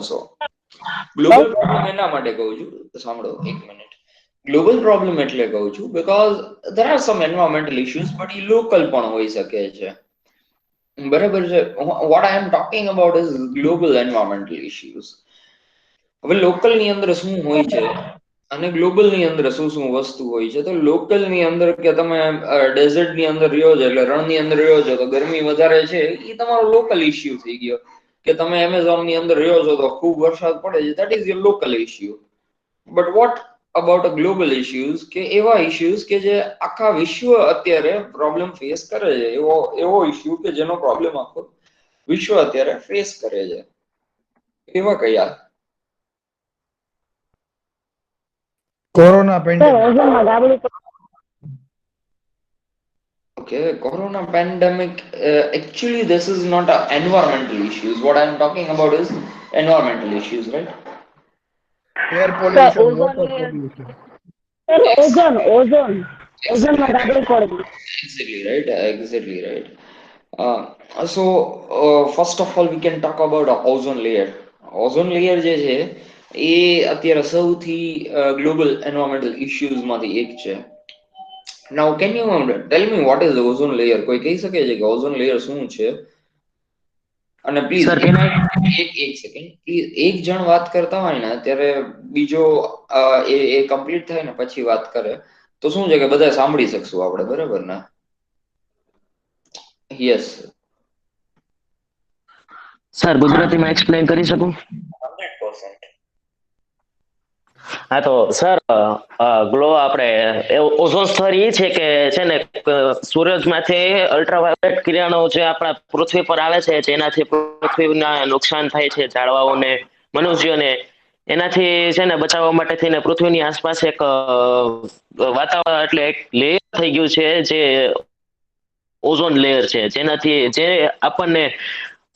also. Global problem એના માટે કહું છું, સાંભળો એક મિનિટ. ગ્લોબલ પ્રોબ્લેમ એટલે કહું છું because there are some environmental issues but A local પણ હોઈ શકે છે. બરાબર છે. what I am talking about is global environmental issues. હવે લોકલ ની અંદર શું હોય છે અને ગ્લોબલ ની અંદર શું શું વસ્તુ હોય છે? તો લોકલ ની અંદર કે તમે ડેઝર્ટ ની અંદર રહ્યો છો એટલે રણ ની અંદર રહ્યો છો તો ગરમી વધારે છે, એ તમારો લોકલ ઇશ્યુ થઈ ગયો. કે તમે એમેઝોન ની અંદર રહ્યો છો તો ખૂબ વરસાદ પડે છે, that is your local issue. but what about a global issues કે એવા ઇશ્યુઝ કે જે આખા વિશ્વ અત્યારે પ્રોબ્લેમ ફેસ કરે છે, એવો ઇશ્યુ કે જેનો પ્રોબ્લેમ આખો વિશ્વ અત્યારે ફેસ કરે છે, એવા કયા? Corona pandemic. Okay, corona pandemic. Actually, this is not a environmental issues. What I am talking about is environmental issues, right? Air pollution, water pollution. Exactly right. Exactly right. So, first of all, we can talk about a ozone layer. Ozone layer જે છે એ અત્યારે સૌથી global environmental issues માંથી એક છે. Now, can you tell me what is the ozone layer? કોઈ કહી શકે છે કે ઓઝોન લેયર શું છે? અને પ્લીઝ એક સેકન્ડ, એક જણ વાત કરતા હોય ને ત્યારે બીજો એ કમ્પ્લીટ થાય ને પછી વાત કરે તો શું છે કે બધા સાંભળી શકશું આપણે, બરાબર ને? યસ સર, ગુજરાતીમાં એક્સપ્લેન કરી શકું? 100%. હા તો સર, ગ્લો આપણે ઓઝોન સ્તર એ છે કે છે ને સૂરજમાંથી અલ્ટ્રાવાયોલેટ કિરણો જે આપણા પૃથ્વી પર આવે છે જેનાથી પૃથ્વીના નુકસાન થાય છે, ઝાડવાઓને, મનુષ્યોને. એનાથી છે ને બચાવવા માટે થઈને પૃથ્વીની આસપાસ એક વાતાવરણ એટલે એક લેયર થઈ ગયું છે જે ઓઝોન લેયર છે, જેનાથી જે આપણને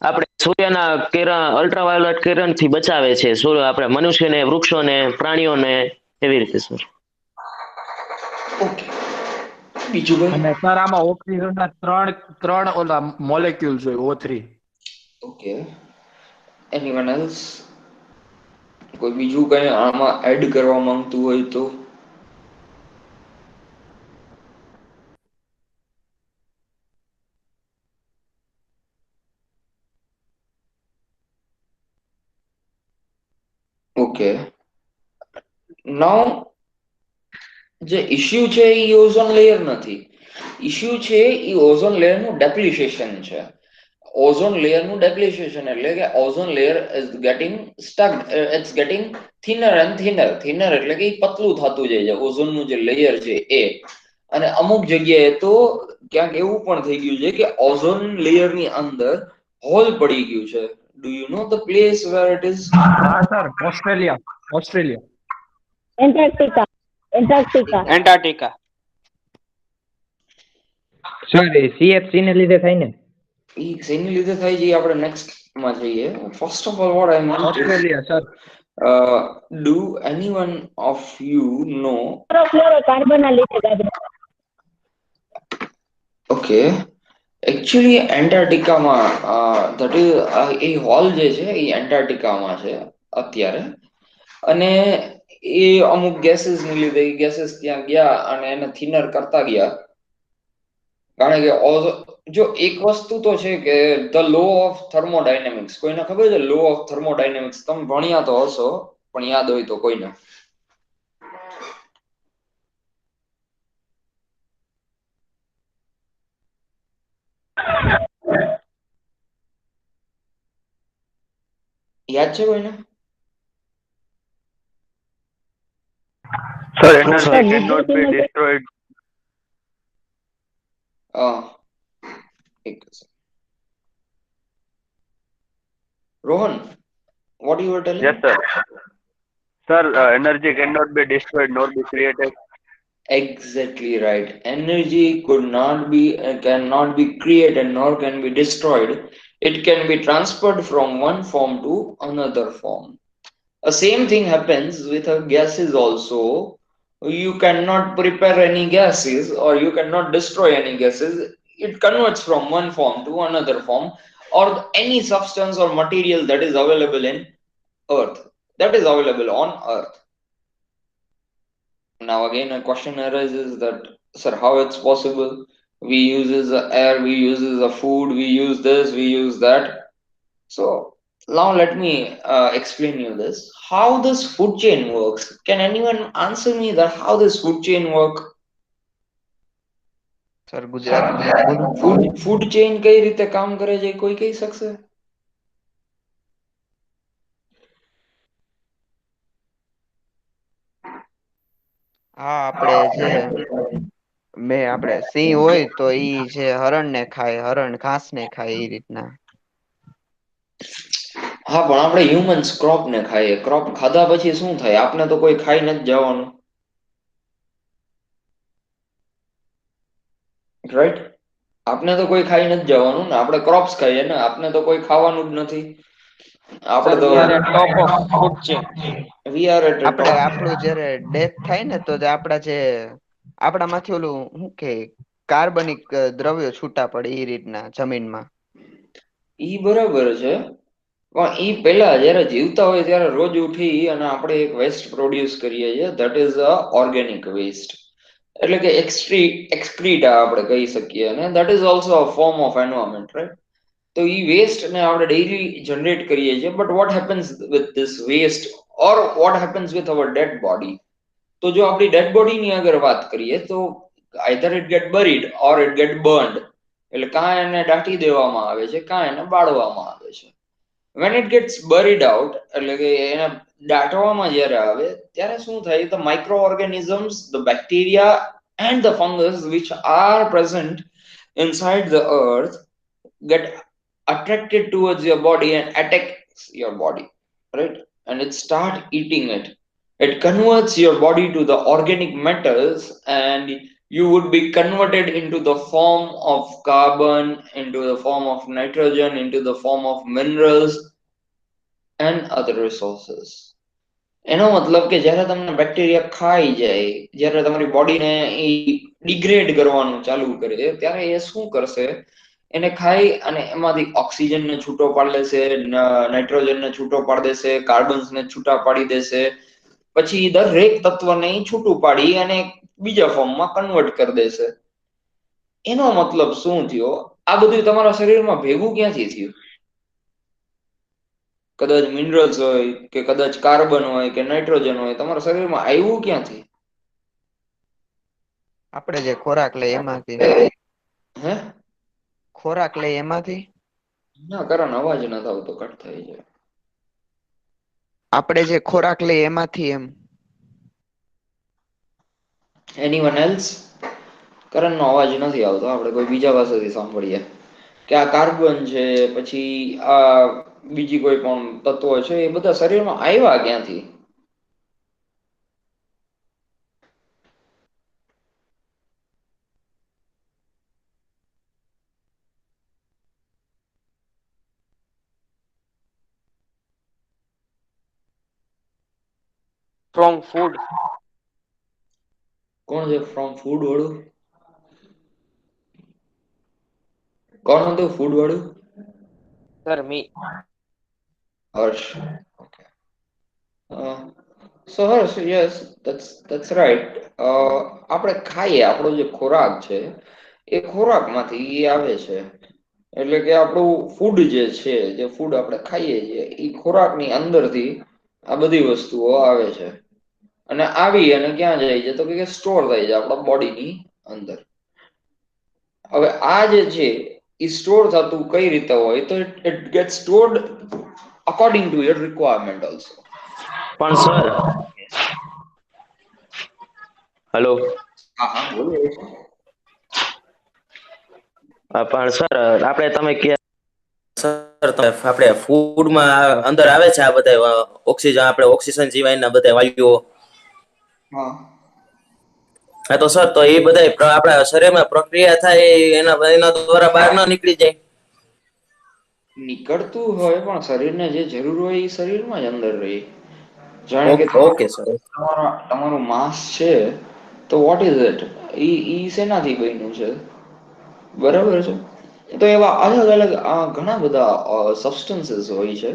આપણે સૂર્યના કિરણ, અલ્ટ્રાવાયોલેટ કિરણથી બચાવે છે, આપણે મનુષ્યને, વૃક્ષોને, પ્રાણીઓને, એવી રીતે સર. ઓકે, બીજું કઈ? અને સર આમાં ઓક્સિજનના ત્રણ ઓલા મોલેક્યુલ્સ હોય, O3. Okay, anyone else? કોઈ બીજું કઈ આમાં એડ કરવા માંગતું હોય તો? ઓકે, નાઉ જે ઇશ્યુ છે એ ઓઝોન લેયર નથી. ઇશ્યુ છે એ ઓઝોન લેયર નું ડેપ્લિશેશન છે. ઓઝોન લેયર નું ડેપ્લિશેશન એટલે કે ozone layer is getting stuck, it's getting thinner and thinner. Thinner એટલે કે પતલું થતું જાય છે ઓઝોન નું જે લેયર છે એ. અને અમુક જગ્યાએ તો ક્યાંક એવું પણ થઈ ગયું છે કે ઓઝોન લેયર ની અંદર હોલ પડી ગયું છે. Do you know the place where it is? હા સર, ઓસ્ટ્રેલિયા. એન્ટાર્ક્ટિકા. સર એ CFC ને લીધે થાય ને? એ શેની લીધે થાય છે આપણે નેક્સ્ટ માં જઈએ. First of all what I mean Australia sir. do anyone of you know? Okay, actually એન્ટાર્ક્ટિકામાં that is એ હોલ જે છે એ એન્ટાર્ક્ટિકામાં છે અત્યારે. અને એ અમુક ગેસીસ ની લીધે એ ગેસીસ ત્યાં ગયા અને એને થિનર કરતા ગયા. કારણ કે જો એક વસ્તુ તો છે કે ધ લો ઓફ થર્મોડાયનેમિક્સ, કોઈને ખબર છે લો ઓફ થર્મોડાયનેમિક્સ? તમે ભણ્યા તો હશો પણ યાદ હોય તો કોઈને યાદ છે કોઈને? Sir, energy cannot be destroyed. એક Rohan, what you were telling? Yes, sir. Sir, energy cannot be destroyed nor be created. Exactly right. Energy could not be cannot be created nor can be destroyed. It can be transferred from one form to another form. The same thing happens with gases also. You cannot prepare any gases or you cannot destroy any gases. It converts from one form to another form, or any substance or material that is available in earth, that is available on earth. Now again a question arises that, sir, how it's possible? We uses the air, we uses the food, we use this, we use that. So now let me explain you this, how this food chain works. Can anyone answer me that how this food chain work? Sir ગુજરાતીમાં બોલો. Food chain કઈ રીતે કામ કરે છે કોઈ કહી શકશે? હા, આપણે જે આપણે સિંહ હોય તો ઈ જે હરણ ને ખાય, હરણ ઘાસ ને ખાય, એ રીતના. હા, પણ આપણે હ્યુમન્સ ક્રોપ ને ખાઈએ, ક્રોપ ખાધા પછી શું થાય? આપણે તો કોઈ ખાઈ નથી જવાનું, રાઈટ? આપણે તો કોઈ ખાઈ નથી જવાનું ને, આપણે ક્રોપ્સ ખાઈએ ને, આપણે તો કોઈ ખાવાનું જ નથી. આપણે સર તો we are at top of food chain. We are at આપણે આપણું જયારે ડેથ થાય ને, તો આપણામાંથી ઓલું શું કે કાર્બનિક દ્રવ્યો છૂટા પડે એ રીતના જમીનમાં. ઈ બરાબર છે, પણ ઈ પહેલા જયારે જીવતા હોય ત્યારે રોજ ઉઠી અને આપણે એક વેસ્ટ પ્રોડ્યુસ કરીએ છીએ, that is a organic waste, એટલે કે એક્સક્રીટા આપણે કહી શકીએ, અને that is also a form of environment, right? તો ઈ વેસ્ટ ને આપણે ડેઈલી જનરેટ કરીએ છીએ, but what happens with this waste, or what happens with our dead body? તો જો આપણી ડેડ બોડીની અગર વાત કરીએ તો either it get buried or it get burned, એટલે કાં એને દાટી દેવામાં આવે છે, કાં એને બાળવામાં આવે છે. when it gets buried out, એટલે કે એને દાટવામાં જ્યારે આવે ત્યારે શું થાય? the microorganisms, the bacteria and the fungus which are present inside the earth get attracted towards your body and attacks your body, right? And it start eating it. It converts your body to the organic metals, and you would be converted into the form of carbon, into the form of nitrogen, into the form of minerals and other resources. એનો મતલબ કે જ્યારે તમને bacteria ખાઈ જાય, જ્યારે તમારી બોડીને એ ડિગ્રેડ કરવાનું ચાલુ કરે, ત્યારે એ શું કરશે? એને ખાઈ અને એમાંથી ઓક્સિજનને છૂટો પાડી લેશે, નાઇટ્રોજનને છૂટો પાડી દેશે, કાર્બન્સને છૂટા પાડી દેશે, પછી દરેક તત્વને છૂટું પાડી અને બીજા ફોર્મમાં કન્વર્ટ કરી દેશે. એનો મતલબ શું થયો? આ બધું તમારા શરીરમાં ભેગું ક્યાંથી થયું? કદાચ મિનરલ્સ હોય કે કદાચ કાર્બન હોય કે નાઇટ્રોજન હોય, તમારા શરીરમાં આવ્યું ક્યાંથી? આપણે જે ખોરાક લઈએ એમાંથી. હે? ખોરાક લઈએ એમાંથી. ના, કારણ અવાજ નથી આવતો, કટ થઈ જાય. આપણે જે ખોરાક લઈએ એમાંથી એમ. Anyone else? કરણનો અવાજ નથી આવતો, આપણે કોઈ બીજા પાસેથી સાંભળીએ કે આ કાર્બન છે, પછી આ બીજી કોઈ પણ તત્વો છે, એ બધા શરીરમાં આવ્યા ક્યાંથી? From food. કોણ છે ફ્રોમ ફૂડ વાળું? કોણ હતું ફૂડ વાળું? Sir me. Harsh. Okay. So Harsh, yes, that's right. આપણે ખાઈએ, આપણો જે ખોરાક છે એ ખોરાકમાંથી એ આવે છે. એટલે કે આપણું ફૂડ જે છે, જે ફૂડ આપણે ખાઈએ છીએ, એ ખોરાકની અંદરથી આ બધી વસ્તુઓ આવે છે. અને આવી અને ક્યાં જાય છે? તો કે સ્ટોર થાય છે આપણા બોડીની અંદર. હવે આ જે છે એ સ્ટોર થતું કઈ રીતે હોય? તો it get stored according to your requirement also. પણ સર, હેલો. હા હા, બોલો. પણ સર આપણે તમે કે સર આપણે ફૂડમાં અંદર આવે છે આ બધા ઓક્સિજન, આપણે ઓક્સિજન સિવાયના બધા વાયુઓ. હા. હા તો સર, તો એ બધા આપણા શરીરમાં પ્રક્રિયા થાય એના દ્વારા બહાર ના નીકળી જાય? નીકળતું હોય, પણ શરીરને જે જરૂર હોય એ શરીરમાં જ અંદર રહે. જાણે કે ઓકે સર. તમારું માંસ છે, તો વોટ ઇઝ ઇટ? ઈ શેનાથી બન્યું છે? બરાબર છે. તો એવા અલગ અલગ ઘણા બધા સબસ્ટન્સીસ હોય છે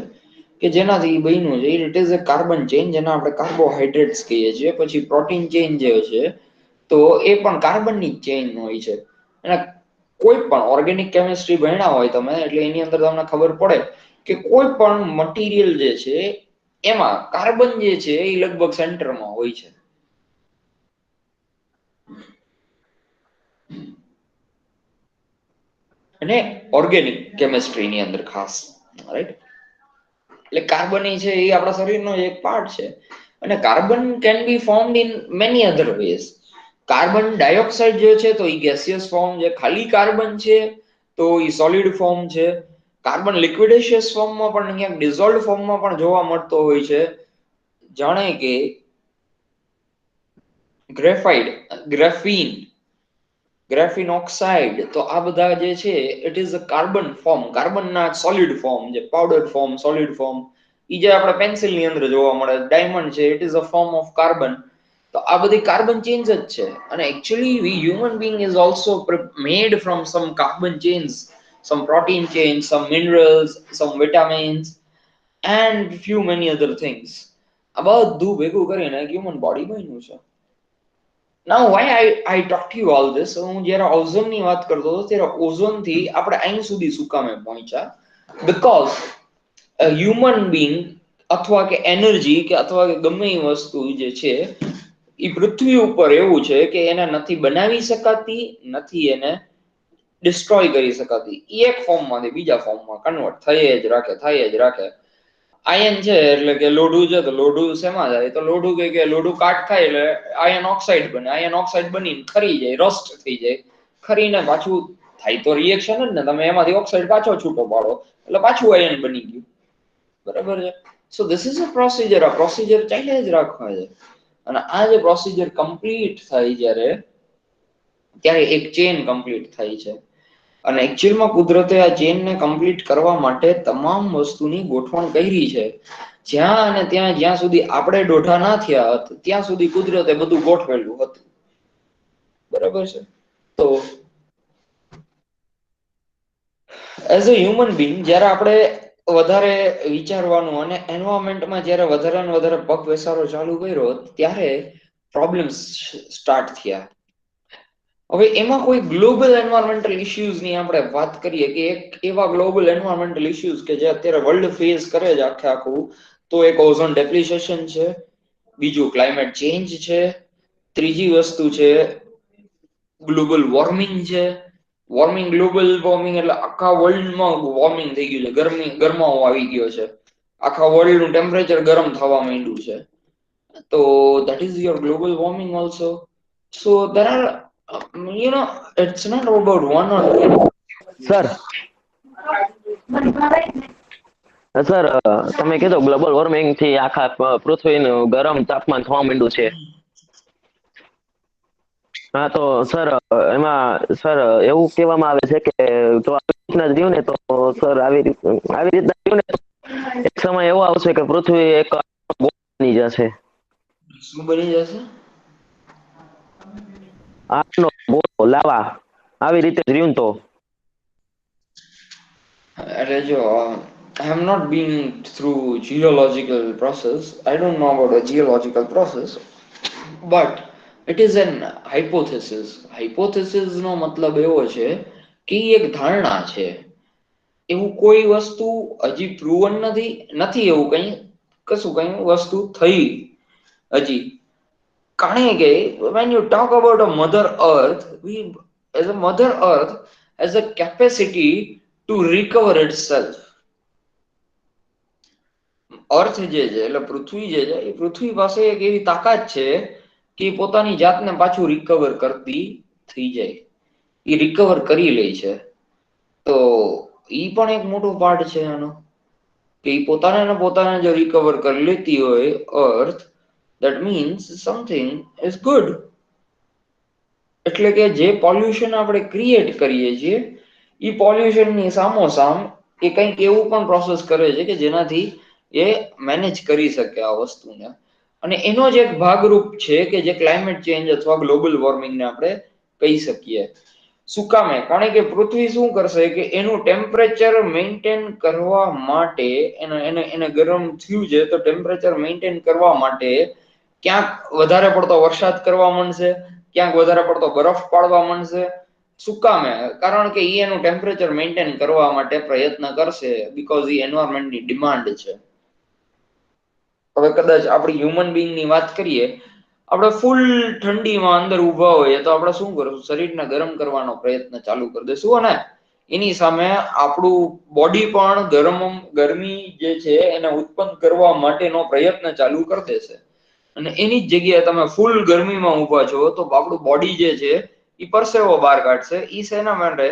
કે જેનાથી બન્યું છે it is a carbon chain, જેને આપણે કાર્બોહાઈડ્રેટ્સ કહીએ છીએ. પછી પ્રોટીન ચેન જે છે તો એ પણ કાર્બનની ચેન હોય છે. અને કોઈ પણ ઓર્ગેનિક કેમિસ્ટ્રી ભણ્યા હોય તમે એટલે એની અંદર તમને ખબર પડે કે કોઈ પણ મટીરિયલ જે છે એમાં કાર્બન જે છે એ લગભગ સેન્ટરમાં હોય છે. અને ઓર્ગેનિક કેમિસ્ટ્રીની અંદર ખાસ, રાઈટ? એટલે કાર્બન છે એ આપણા શરીરનો એક પાર્ટ છે. અને carbon can be formed in many other ways. Carbon dioxide જે છે તો એ ગેસિયસ ફોર્મ છે. ખાલી કાર્બન છે તો એ સોલિડ ફોર્મ છે. કાર્બન લિક્વિડેશિયસ ફોર્મમાં પણ ક્યાંક ડિઝોલ્વ ફોર્મમાં પણ જોવા મળતો હોય છે. જાણે કે ગ્રેફાઇડ, ગ્રેફીન, ગ્રેફિન ઓક્સાઇડ, તો આ બધા જે છે it is a carbon form, કાર્બનના સોલિડ ફોર્મ, જે પાવડર ફોર્મ, સોલિડ ફોર્મ, એ જે આપણે પેન્સિલની અંદર જોવા મળે. ડાયમંડ છે it is a form of carbon. તો આ બધી કાર્બન ચેન્જ જ છે. અને actually we human being is also made from some carbon chains, some protein chains, some minerals, some vitamins, and few many other things. આ બધું ભેગું કરીને હ્યુમન બોડી બન્યું છે. Now why I talk to you all this? હું જ્યારે ઓઝોનની વાત કરતો હતો ત્યારે ઓઝોનથી આપણે અહીં સુધી શું કામે પહોંચ્યા? Because a human being અથવા કે એનર્જી કે અથવા કે ગમે એ વસ્તુ જે છે એ પૃથ્વી ઉપર એવું છે કે એને નથી બનાવી શકાતી, નથી એને ડિસ્ટ્રોય કરી શકાતી. એ એક ફોર્મમાંથી બીજા ફોર્મમાં કન્વર્ટ થઈ જ રાખે, થઈ જ રાખે. આયન છે એટલે કે લોઢું છે તો લોઢું શેમાં જાય? તો લોઢું કે લોઢું કાટ થાય એટલે આયન ઓક્સાઇડ બને. આયન ઓક્સાઇડ બનીને ખરી જાય, રસ્ટ થઈ જાય. ખરીને પાછું થાય તો રિએક્શન જ ને, તમે એમાંથી ઓક્સાઇડ પાછો છૂટો પાડો એટલે પાછું આયન બની ગયું. બરાબર છે? સો ધીસ ઇઝ અ પ્રોસિજર. આ પ્રોસિજર ચાલ્યા જ રાખવા છે. અને આ જે પ્રોસિજર કમ્પ્લીટ થાય જ્યારે ત્યારે એક ચેન કમ્પ્લીટ થાય છે. અને એકચ્યુઅલમાં કુદરતે આ ચેનને કમ્પ્લીટ કરવા માટે તમામ વસ્તુની ગોઠવણ કરી છે. જ્યાં અને ત્યાં જ્યાં સુધી આપણે દોઢા ના થયા ત્યાં સુધી કુદરતે બધું ગોઠવેલું હતું. બરાબર છે? તો એઝ અ હ્યુમન બીંગ જ્યારે આપણે વધારે વિચારવાનું અને એન્વાયરમેન્ટમાં જ્યારે વધારે ને વધારે પગ બેસારો ચાલુ કર્યો ત્યારે પ્રોબ્લેમ્સ સ્ટાર્ટ થયા. હવે એમાં કોઈ ગ્લોબલ એન્વાયરમેન્ટલ ઇશ્યુઝની આપણે વાત કરીએ કે એક એવા ગ્લોબલ એન્વાયરમેન્ટલ ઇશ્યુઝ કે જે અત્યારે વર્લ્ડ ફેસ કરે છે આખે આખું, તો એક ઓઝોન ડેપ્લિશેશન છે, બીજું ક્લાઇમેટ ચેન્જ છે, ત્રીજી વસ્તુ છે ગ્લોબલ વોર્મિંગ છે. વોર્મિંગ, ગ્લોબલ વોર્મિંગ એટલે આખા વર્લ્ડમાં વોર્મિંગ થઈ ગયું છે. ગરમાવો આવી ગયો છે. આખા વર્લ્ડનું ટેમ્પરેચર ગરમ થવા માંડ્યું છે. તો that is your global warming also. So there are it's not about one or two. Sir sir તમે કીધું ગ્લોબલ વોર્મિંગ થી આખા પૃથ્વીનું ગરમ તાપમાન થવા માંડ્યું છે. હા તો સર એમાં સર એવું કહેવામાં આવે છે કે જો આવી રીતના રહ્યું ને તો સર આવી રીતના રહ્યું ને તો એક સમય એવો આવશે કે પૃથ્વી એક બની જશે. શું બની જશે? આગનો ગોળો, લાવા આવી રીતે જ રહ્યું ને તો એટલે જો I have not been through geological process. I don't know about a geological process, but it is an hypothesis. Hypothesis નો મતલબ એવો છે કે એક ધારણા છે. એવું કોઈ વસ્તુ હજી પ્રૂવન નથી એવું કઈ કશું કઈ વસ્તુ થઈ હજી. કારણ કે when you talk about a mother earth, we as a mother earth has a capacity to recover itself. અર્થ જે છે એટલે પૃથ્વી જે છે એ પૃથ્વી પાસે એક એવી તાકાત છે કે પોતાની જાતને પાછું રિકવર કરતી થઈ જાય, એ રિકવર કરી લે છે. તો ઈ પણ એક મોટો પાર્ટ છે આનો કે ઈ પોતાને જો રિકવર કરી લેતી હોય અર્થ, that means something is good. એટલે કે જે પોલ્યુશન આપણે ક્રિએટ કરીએ છીએ એ પોલ્યુશનની સામોસામ એ કંઈક એવું પણ પ્રોસેસ કરે છે કે જેનાથી એ મેનેજ કરી શકે આ વસ્તુને. અને એનો જ એક ભાગરૂપ છે કે જે ક્લાઇમેટ ચેન્જ અથવા ગ્લોબલ વોર્મિંગને આપણે કહી શકીએ. શું કામે? કારણ કે પૃથ્વી શું કરશે કે એનું ટેમ્પરેચર મેન્ટેન કરવા માટે એને ગરમ થયું છે તો ટેમ્પરેચર મેન્ટેન કરવા માટે ક્યાંક વધારે પડતો વરસાદ કરવા માંડશે, ક્યાંક વધારે પડતો બરફ પાડવા માંડશે. શું કામે? કારણ કે એનું ટેમ્પરેચર મેન્ટેન કરવા માટે પ્રયત્ન કરશે, બીકોઝ એ એન્વાયરમેન્ટની ડિમાન્ડ છે. હવે કદાચ આપણી હ્યુમન બીંગ ની વાત કરીએ, આપણે ફૂલ ઠંડીમાં અંદર ઊભા હોઈએ તો આપણે શું કરશું? શરીરને ગરમ કરવાનો પ્રયત્ન ચાલુ કરી દઈશું, અને એની સામે આપણું બોડી પણ ગરમી જે છે એને ઉત્પન્ન કરવા માટેનો પ્રયત્ન ચાલુ કરી દેશે. અને એની જ જગ્યાએ તમે ફૂલ ગરમીમાં ઊભા છો તો આપણું બોડી જે છે એ પરસેવો બહાર કાઢશે. ઈ શેના માટે?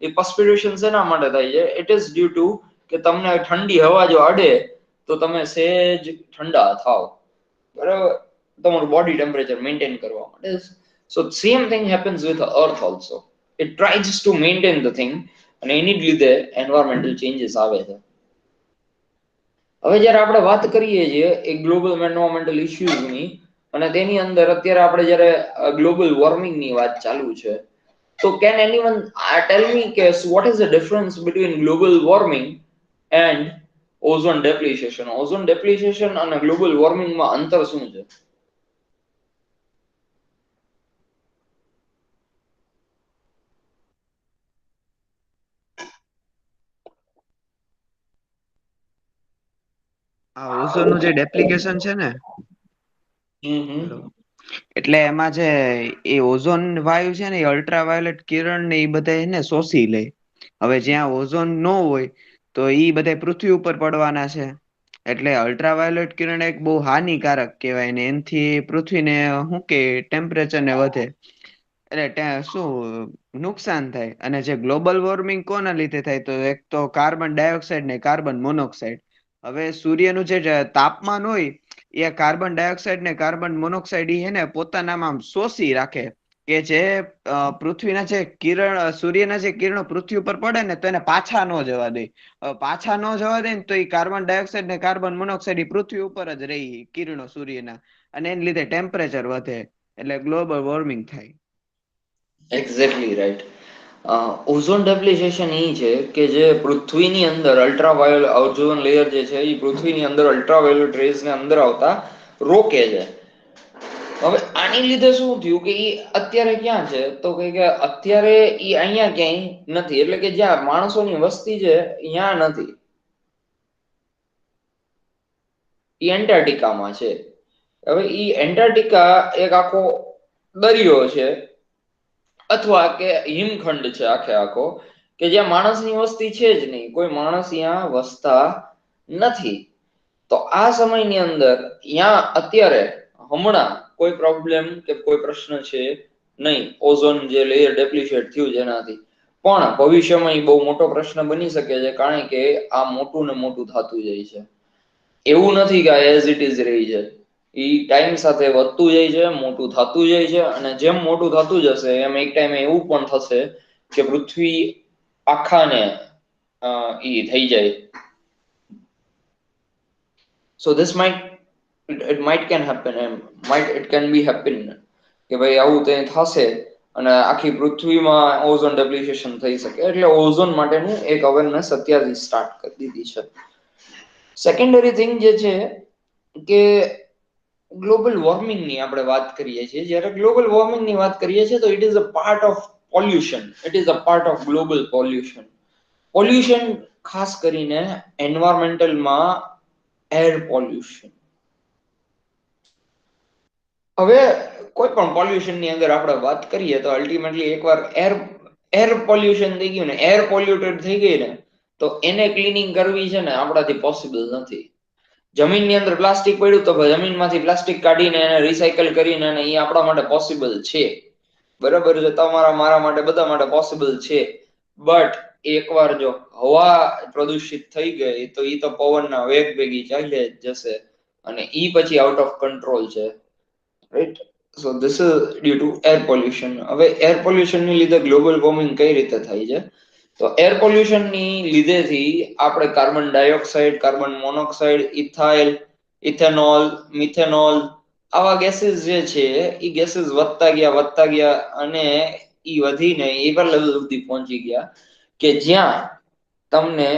એ પર્સ્પિરેશન શેના માટે થાય છે? ઇટ ઇઝ ડ્યુ ટુ કે તમને ઠંડી હવા જો અડે તો તમે સહેજ ઠંડા થાવ, બરાબર? તમારું બોડી ટેમ્પરેચર મેન્ટેન કરવા માટે. So same thing happens with earth also. It tries to maintain the thing, અને એની જ લીધે એન્વાયરમેન્ટલ ચેન્જીસ આવે છે. હવે જ્યારે આપણે વાત કરીએ છીએ એ ગ્લોબલ એન્વાયરમેન્ટલ ઇશ્યુઝની, અને તેની અંદર અત્યારે આપણે જ્યારે ગ્લોબલ વોર્મિંગની વાત ચાલુ છે, તો કેન એનીવન ટેલ મી કે what is the difference between global warming and ozone depletion? Ozone depletion અને ગ્લોબલ વોર્મિંગમાં અંતર શું છે? આ ઓઝોન નું જે ડેપ્લિકેશન છે ને, હેલો, એટલે એમાં જે એ ઓઝોન વાયુ છે ને એ અલ્ટ્રાવાયોલેટ કિરણ ને એ બધા એને શોષી લે. હવે જ્યાં ઓઝોન ન હોય તો ઈ બધા પૃથ્વી ઉપર પડવાના છે. એટલે અલ્ટ્રાવાયોલેટ કિરણ એક બહુ હાનિકારક કહેવાય ને, એનાથી પૃથ્વીને શું કે ટેમ્પરેચર ને વધે, એટલે શું નુકસાન થાય. અને જે ગ્લોબલ વોર્મિંગ કોના લીધે થાય? તો એક તો કાર્બન ડાયોક્સાઇડ ને કાર્બન મોનોક્સાઇડ. હવે સૂર્યનું જે તાપમાન હોય એ કાર્બન ડાયોક્સાઇડ ને કાર્બન મોનોક્સાઇડ એને પોતાનામાં શોષી રાખે, કે જે પૃથ્વીના જે કિરણ, સૂર્યના જે કિરણો પૃથ્વી ઉપર પડે ને તો એને પાછા ન જવા દે. પાછા ન જવા દે ને તો એ કાર્બન ડાયોક્સાઇડ ને કાર્બન મોનોક્સાઇડ પૃથ્વી ઉપર જ રહી કિરણો સૂર્યના, અને એને લીધે ટેમ્પરેચર વધે, એટલે ગ્લોબલ વોર્મિંગ થાય. Exactly right. ઓઝોન ડેપ્લિશિએશન એ છે કે જે પૃથ્વીની અંદર અલ્ટ્રાવાયોલેટ ઓઝોન લેયર જે છે એ પૃથ્વીની અંદર અલ્ટ્રાવાયોલેટ રેઝને અંદર આવતા રોકે છે. હવે આની લીધે શું થયું કે ઈ અત્યારે ક્યાં છે? તો કે અત્યારે ઈ અહીંયા ક્યાંય નથી, એટલે કે જ્યાં માણસોની વસ્તી છે ત્યાં નથી, ઈ એન્ટાર્ક્ટિકામાં છે. હવે ઈ એન્ટાર્ક્ટિકા એક આખો દરિયો છે, અથવા કે હિમખંડ છે આખે આખો, કે જ્યાં માણસની વસ્તી છે જ નહીં, કોઈ માણસ ત્યાં વસતા નથી. તો આ સમયની અંદર ત્યાં અત્યારે હમણાં કોઈ પ્રોબ્લેમ કે કોઈ પ્રશ્ન છે નહીં, ઓઝોન જે લેયર ડેપ્લિશિએટ થયું જેનાથી. પણ ભવિષ્યમાં એ બહુ મોટો પ્રશ્ન બની શકે છે, કારણ કે આ મોટું ને મોટું થતું જાય છે. એવું નથી કે આ એઝ ઇટ ઇઝ રહી છે, એ ટાઈમ સાથે વધતું જાય છે, મોટું થતું જાય છે. અને જેમ મોટું થતું જશે એમ એક ટાઈમે એવું પણ થશે કે પૃથ્વી આખાને ઈ થઈ જાય. So this it might can happen, and it can be happen કે ભાઈ આવું તે થશે અને આખી પૃથ્વીમાં ઓઝોન ડેપ્લિશિએશન થઈ શકે. એટલે ઓઝોન માટેનું એક અવેરનેસ અત્યારથી સ્ટાર્ટ કરી દીધી છે. સેકન્ડરી થિંગ જે છે કે ગ્લોબલ વોર્મિંગની આપણે વાત કરીએ છીએ, જ્યારે ગ્લોબલ વોર્મિંગની વાત કરીએ છીએ તો it is a part of pollution, it is a part of global pollution. Pollution ખાસ કરીને એન્વાયરમેન્ટલમાં એર પોલ્યુશન. હવે કોઈ પણ પોલ્યુશન ની અંદર આપણે વાત કરીએ તો અલ્ટિમેટલી એકવાર એર પોલ્યુશન થઈ ગયું ને, એર પોલ્યુટેડ થઈ ગઈ ને, તો એને ક્લીનિંગ કરવી છે ને આપણાથી પોસિબલ નથી. જમીનની અંદર પ્લાસ્ટિક પડ્યું તો જમીનમાંથી પ્લાસ્ટિક કાઢીને એને રિસાયકલ કરીને એ આપણા માટે પોસિબલ છે, બરાબર છે? તમારા મારા માટે બધા માટે પોસિબલ છે. બટ એકવાર જો હવા પ્રદૂષિત થઈ ગઈ તો ઈ તો પવનના વેગ ભેગી ચાલ્યા જશે, અને ઈ પછી આઉટ ઓફ કંટ્રોલ છે, right? So this is due to air pollution. હવે એર પોલ્યુશન ની લીધે ગ્લોબલ વોર્મિંગ કઈ રીતે થાય છે? તો એર પોલ્યુશન ની લીધેથી આપણે carbon dioxide, carbon monoxide, ethyl, ethanol, methanol આવા ગેસીસ જે છે એ ગેસીસ વધતા ગયા અને ઈ વધીને એવા લેવલ સુધી પહોંચી ગયા કે જ્યાં તમને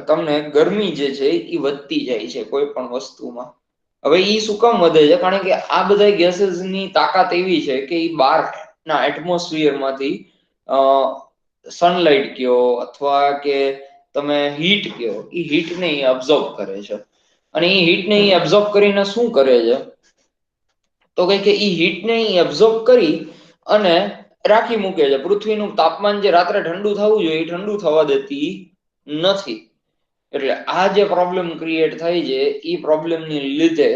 તમને ગરમી જે છે એ વધતી જાય છે કોઈ પણ વસ્તુમાં. હવે ઈ શું કામ વધે છે? કારણ કે આ બધા ગેસીસ ની તાકાત એવી છે કે ઈ બહારના એટમોસ્ફિયર માંથી સનલાઇટ કયો અથવા કે તમે હીટ કયો, એ હીટને ઈ અબ્ઝોર્બ કરે છે. અને એ હીટને ઈ અબ્ઝોર્બ કરીને શું કરે છે? તો કે ઈ હીટને ઈ અબ્ઝોર્બ કરી અને રાખી મૂકે છે. પૃથ્વીનું તાપમાન જે રાત્રે ઠંડુ થવું જોઈએ એ ઠંડુ થવા દેતી નથી. એટલે આ જે પ્રોબ્લેમ ક્રિએટ થાય છે એ પ્રોબ્લેમની લીધે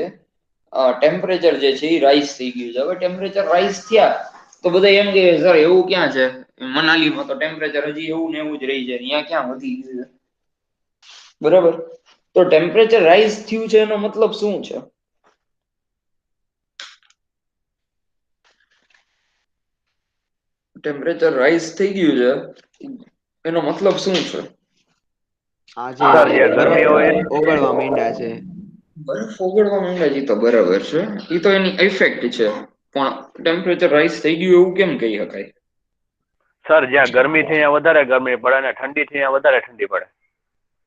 ટેમ્પરેચર જે છે એ રાઈઝ થઈ ગયું છે. હવે ટેમ્પરેચર રાઈઝ થયા તો બધા એમ કે સર એવું ક્યાં છે, મનાલીમાં તો ટેમ્પરેચર હજી એવું ને એવું જ રહી છે, અહીંયા ક્યાં વધી ગયું છે? બરાબર. તો ટેમ્પરેચર રાઈઝ થયું છે એનો મતલબ શું છે? ટેમ્પરેચર રાઈઝ થઈ ગયું છે એનો મતલબ શું છે? આજે સર જે ગરમી બરફ હોય ઓગળવા માંડ્યા છે. બરફ ઓગળવા માંડ્યા છે તો બરાબર છે, એ તો એની ઇફેક્ટ છે. પણ ટેમ્પરેચર રાઈઝ થઈ ગયું એવું કેમ કહી શકાય? સર જ્યાં ગરમી થી ત્યાં વધારે ગરમી પડે અને ઠંડી થી ત્યાં વધારે ઠંડી પડે.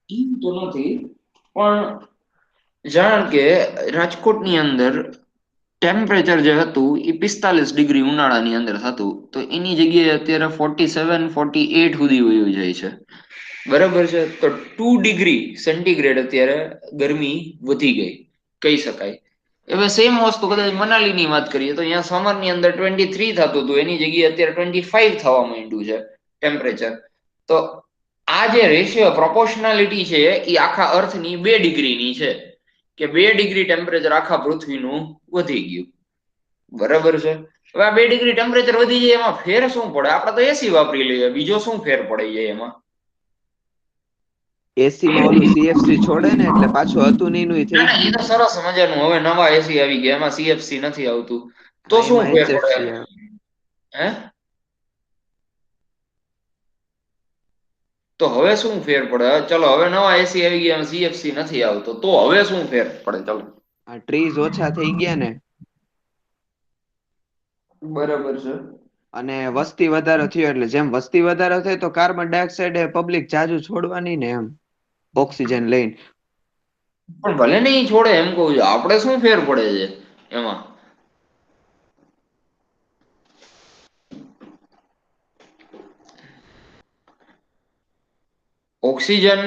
એવું તો નથી, પણ જાણ કે રાજકોટની અંદર ટેમ્પરેચર જે હતું એ 45 ડિગ્રી ઉનાળાની અંદર હતું, તો એની જગ્યાએ અત્યારે 47, 48 સુધી વયું જાય છે. બરાબર છે. તો 2 ડિગ્રી સેન્ટીગ્રેડ અત્યારે ગરમી વધી ગઈ કહી શકાય. હવે સેમ વસ્તુ કદાચ મનાલીની વાત કરીએ તો અહીંયા સમરની અંદર 23 થતું હતું, એની જગ્યાએ અત્યારે 25 થવા માંડ્યું છે ટેમ્પરેચર. તો આ જે રેશિયો પ્રોપોર્શનાલિટી છે એ આખા અર્થની 2 ડિગ્રીની છે, કે 2 ડિગ્રી ટેમ્પરેચર આખા પૃથ્વીનું વધી ગયું. બરાબર છે. હવે આ 2 ડિગ્રી ટેમ્પરેચર વધી જાય એમાં ફેર શું પડે? આપણે તો એસી વાપરી લઈએ, બીજો શું ફેર પડી જાય એમાં? એસી માં ઓલું સીએફસી છોડે ને એટલે પાછું હતું નહીં નું ના થઈ ના, એ ગયું. તો સરસ મજાનું હવે નવા એસી આવી ગયા, એમાં સીએફસી નથી આવતું. તો હા શું એમાં ફેર પડે? એચએફસી આવે. હે? તો હવે શું ફેર પડે? ચલો હવે નવા એસી આવી ગયા, સીએફસી નથી આવતો, તો હવે શું ફેર પડે? ચલો. આ ટ્રીઝ ઓછા થઈ ગયા ને, બરાબર છે. અને વસ્તી વધારો થયો એટલે જેમ વસ્તી વધારો થાય તો કાર્બન ડાયોક્સાઇડ પબ્લિક જાજુ છોડવાની ને એમ ઓક્સિજન લઈને. પણ ભલે ને ઈ છોડે, એમ કહું છું, આપણે શું ફેર પડે છે એમાં? ઓક્સિજન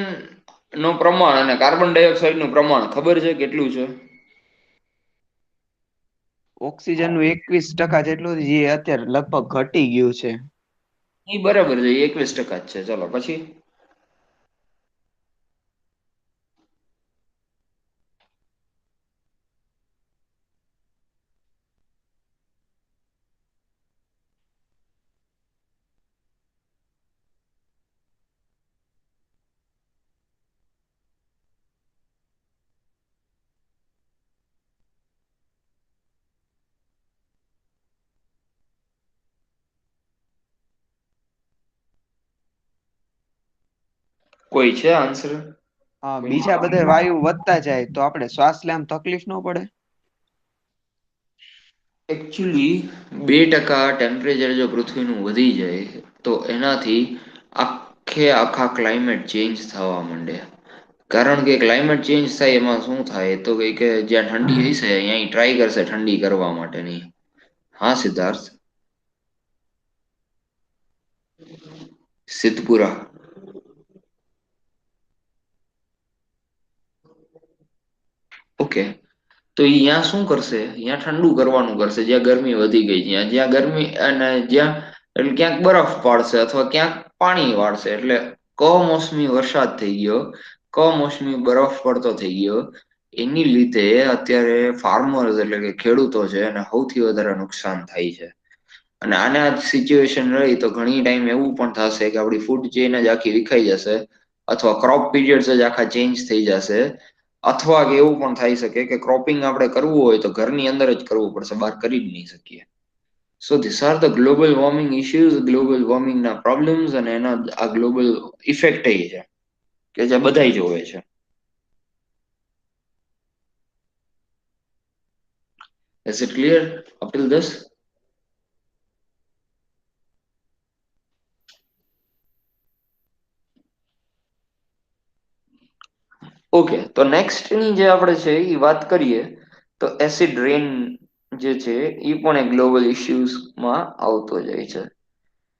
નું પ્રમાણ અને કાર્બન ડાયોક્સાઇડ નું પ્રમાણ ખબર છે કેટલું છે? ઓક્સિજન નું 21% જેટલું જે અત્યારે લગભગ ઘટી ગયું છે. એ બરાબર છે, 21% જ છે. ચલો પછી. કોઈ છે આન્સર? બીજા બધા વાયુ વધતા જાય તો આપણે શ્વાસ લેવામાં તકલીફ ન પડે? એકચ્યુઅલી 2% ટેમ્પરેચર જો પૃથ્વીનું વધી જાય તો એનાથી આખા ક્લાઇમેટ ચેન્જ થવા માંડે. કારણ કે ક્લાઇમેટ ચેન્જ થાય એમાં શું થાય તો કે જ્યાં ઠંડી હશે અહીં ટ્રાય કરશે ઠંડી કરવા માટેની. હા સિદ્ધાર્થ. સિદ્ધપુરા. ઓકે. તો અહીંયા શું કરશે? અહીંયા ઠંડુ કરવાનું કરશે જ્યાં ગરમી વધી ગઈ, જ્યાં ગરમી અને જ્યાં એટલે ક્યાંક બરફ પાડશે અથવા ક્યાંક પાણી વાળશે, એટલે કમોસમી વરસાદ થઈ ગયો, કમોસમી બરફ પડતો થઈ ગયો. એની લીધે અત્યારે ફાર્મર્સ એટલે કે ખેડૂતો છે એને સૌથી વધારે નુકસાન થાય છે. અને આને આ સિચ્યુએશન રહી તો ઘણી ટાઈમ એવું પણ થશે કે આપણી ફૂડ ચેઇન જ આખી વિખાઈ જશે, અથવા ક્રોપ પીરિયડ્સ જ આખા ચેન્જ થઈ જશે, અથવા કે એવું પણ થઈ શકે કે ક્રોપિંગ આપણે કરવું હોય તો ઘરની અંદર જ કરવું પડશે, બહાર કરી જ નહીં શકીએ. So this are the global warming issues, global વોર્મિંગના પ્રોબ્લેમ્સ, અને એના આ ગ્લોબલ ઇફેક્ટ છે કે જે બધાય જોવે છે. Is it clear up till this? Okay, તો નેક્સ્ટ ની જે આપણે છે એ વાત કરીએ તો એસિડ રેન જે છે એ પણ એક ગ્લોબલ ઇશ્યુઝમાં આવતો જાય છે.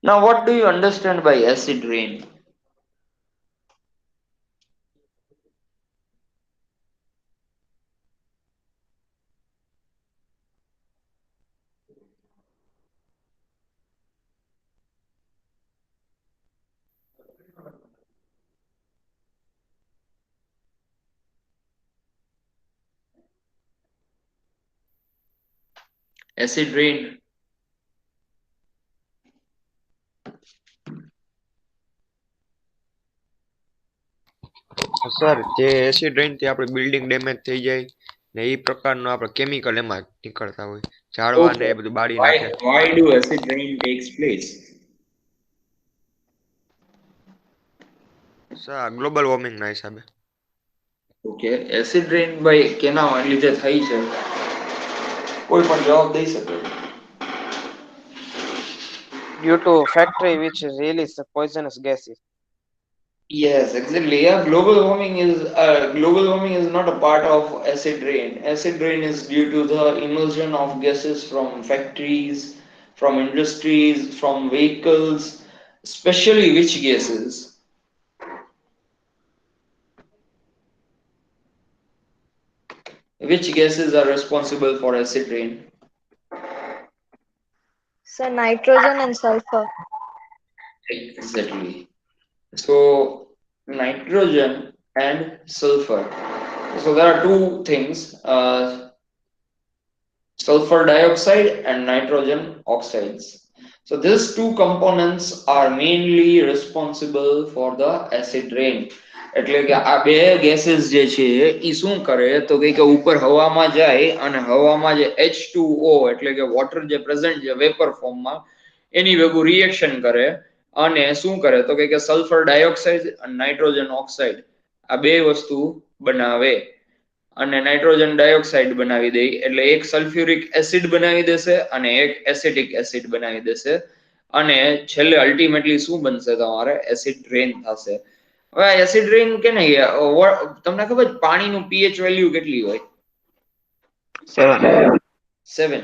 Now what do you understand by acid rain? Acid rain. Sir જે એસિડ રેન થી આપણે બિલ્ડિંગ ડેમેજ થઈ જાય ને એ પ્રકારનો આપણે કેમિકલ એમાં નીકળતા હોય ઝાડવા ને Okay, એ બધું બાળી why નાખે. why do acid rain takes place? Sir global warming ના હિસાબે. ઓકે, એસિડ રેન ભાઈ કેના લીધે થાય છે? કોઈ પણ જવાબ દઈ શકે? due to factory which release poisonous gases. Yes, exactly. Yeah, global warming is not a part of acid rain. Acid rain is due to the emulsion of gases from factories, from industries, from vehicles, especially which gases? Which gases are responsible for acid rain? So nitrogen and sulfur. Exactly. So nitrogen and sulfur. So there are two things, sulfur dioxide and nitrogen oxides. So these two components are mainly responsible for the acid rain. એટલે કે આ બે gases જે છે એ શું કરે તો કે ઉપર હવામાં જાય અને હવામાં જે H2O એટલે કે વોટર જે પ્રેઝન્ટ છે વેપર ફોર્મમાં એની ભેગું રિએક્શન કરે અને શું કરે તો કે સલ્ફર ડાયોક્સાઇડ અને નાઇટ્રોજન ઓક્સાઇડ આ બે વસ્તુ બનાવે અને નાઇટ્રોજન ડાયોક્સાઇડ બનાવી દે એટલે એક સલ્ફ્યુરિક એસિડ બનાવી દેશે અને એક એસિટિક એસિડ બનાવી દેશે અને છેલ્લે અલ્ટિમેટલી શું બનશે તમારે એસિડ રેન થશે. હવે એસિડ રેન કે ને તમને ખબર છે પાણીનું પીએચ વેલ્યુ કેટલી હોય? 7. 7.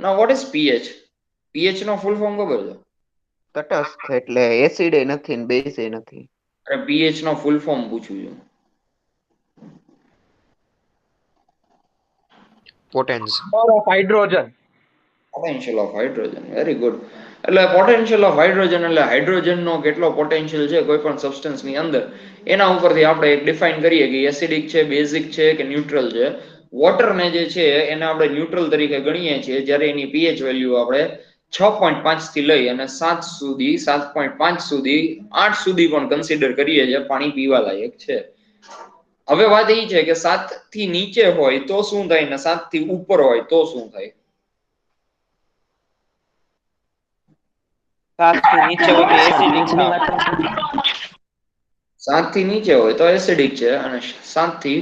Now what is pH? PH નો ફૂલ ફોર્મ ખબર છે? તટસ્થ એટલે એસિડ એ નથી ને બેઝ એ નથી. અરે પીએચ નો ફૂલ ફોર્મ પૂછું છું. Potence. Of hydrogen. Potential of hydrogen. Very good. એટલે પોટેન્શિયલ ઓફ હાઇડ્રોજન એટલે હાઇડ્રોજનનો કેટલો પોટેન્શિયલ છે કોઈ પણ સબસ્ટન્સની અંદર એના ઉપરથી આપણે એક ડિફાઇન કરીએ કે એસિડિક છે, બેઝિક છે કે ન્યુટ્રલ છે. વોટરને જે છે એને આપણે ન્યુટ્રલ તરીકે ગણીએ છીએ જ્યારે એની પીએચ વેલ્યુ આપણે 6.5 થી લઈ અને 7 સુધી 7.5 સુધી 8 સુધી પણ કન્સિડર કરીએ છીએ પાણી પીવા લાયક છે. હવે વાત એ છે કે 7 થી નીચે હોય તો શું થાય ને 7 થી ઉપર હોય તો શું થાય? 7 થી નીચે હોય તો એસિડિક થાય. 7 થી નીચે હોય તો એસિડિક છે અને 7 થી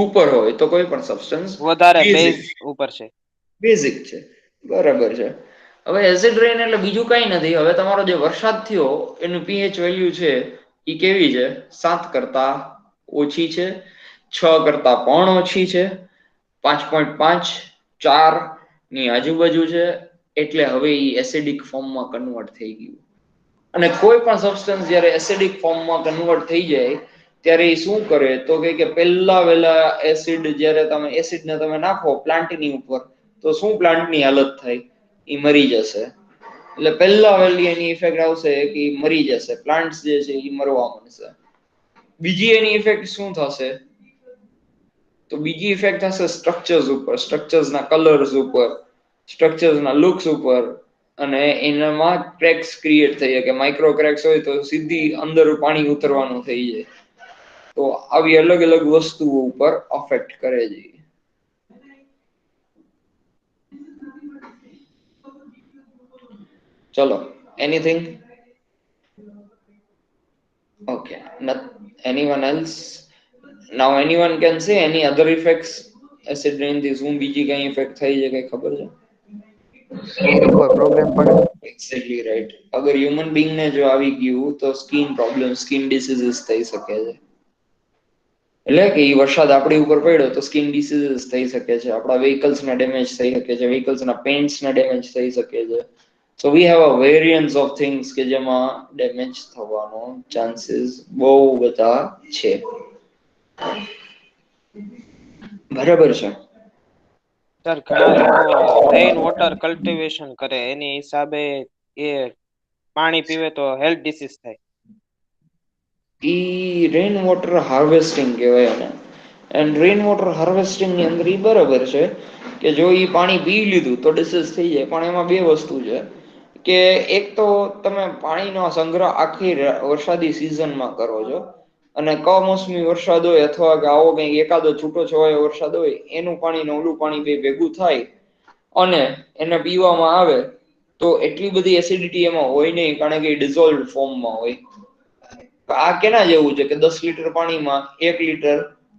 ઉપર હોય તો કોઈ પણ સબસ્ટન્સ વધારે બેઝ ઉપર છે. બેઝિક છે. બરાબર છે. હવે એસિડ રેન એટલે બીજું કઈ નથી. હવે તમારો જે વરસાદ થયો એનું પીએચ વેલ્યુ છે એ કેવી છે? 7 કરતા ઓછી છે, 6 કરતા પણ ઓછી છે, 5.5 4 ની આજુબાજુ છે એટલે હવે એ એસિડિક ફોર્મમાં કન્વર્ટ થઈ ગયું. અને કોઈ પણ સબસ્ટન્સ જ્યારે એસિડિક ફોર્મમાં કન્વર્ટ થઈ જાય ત્યારે એ શું કરે તો કે પહેલા વેલા એસિડ જ્યારે તમે એસિડને તમે નાખો પ્લાન્ટની ઉપર તો શું પ્લાન્ટની હાલત થાય? એ મરી જશે. એટલે પહેલા વેલી એની ઇફેક્ટ આવશે કે મરી જશે, પ્લાન્ટ્સ જે છે એ મરવા માંડશે. બીજી એની ઇફેક્ટ શું થશે? તો બીજી ઇફેક્ટ થશે સ્ટ્રક્ચર્સ ઉપર, સ્ટ્રક્ચર્સના કલર્સ ઉપર, સ્ટ્રક્ચર્સના લુક્સ ઉપર અને એનામાં ક્રેક્સ ક્રિએટ થઈ કે માઇક્રો ક્રેક્સ હોય તો સીધી અંદર પાણી ઉતરવાનું થઈ જાય. તો આવી અલગ અલગ વસ્તુઓ ઉપર અફેક્ટ કરે છે. ચલો, anything? Okay, anyone else? Now anyone can say any other effects acid rain થી શું બીજી કઈ ઇફેક્ટ થઈ છે કઈ ખબર છે? સ્કિન ઉપર પ્રોબ્લેમ પડે. Exactly right. અગર હ્યુમન બીંગ ને જો આવી ગયું તો સ્કિન પ્રોબ્લેમ, સ્કિન ડિસીઝીસ થઈ શકે છે. એટલે કે એ વરસાદ આપણી ઉપર પડ્યો તો સ્કિન ડિસીઝીસ થઈ શકે છે, આપણા vehicles ને ડેમેજ થઈ શકે છે, vehicles ના પેન્ટ્સ ને ડેમેજ થઈ શકે છે. So we have a variance of things કે જેમાં ડેમેજ થવાનો ચાન્સીસ બહુ બધા છે. બરાબર છે. સર ઘણા લોકો રેઇન વોટર કલ્ટિવેશન કરે એની હિસાબે એ પાણી પીવે તો હેલ્થ ડિસીઝ થાય. ઈ રેઇન વોટર હાર્વેસ્ટિંગ કહેવાય એને. એન્ડ રેઇન વોટર હાર્વેસ્ટિંગ ની અંદર ઈ બરાબર છે કે જો ઈ પાણી પી લીધું તો ડિસીઝ થઈ જાય, પણ એમાં બે વસ્તુ છે કે એક તો તમે પાણીનો સંગ્રહ આખી વરસાદી સિઝનમાં કરો છો, અને કમોસમી વરસાદ હોય અથવા કે આવો કઈક એકાદો છૂટો છવાયો વરસાદ હોય એનું પાણી ને ઓલું પાણી બે ભેગું થાય અને એને પીવામાં આવે તો એટલી બધી એસિડિટી એમાં હોય નહીં, કારણ કે ડિઝોલ્વ ફોર્મમાં હોય. આ કેના જેવું છે કે 10 લીટર પાણીમાં 1 લીટર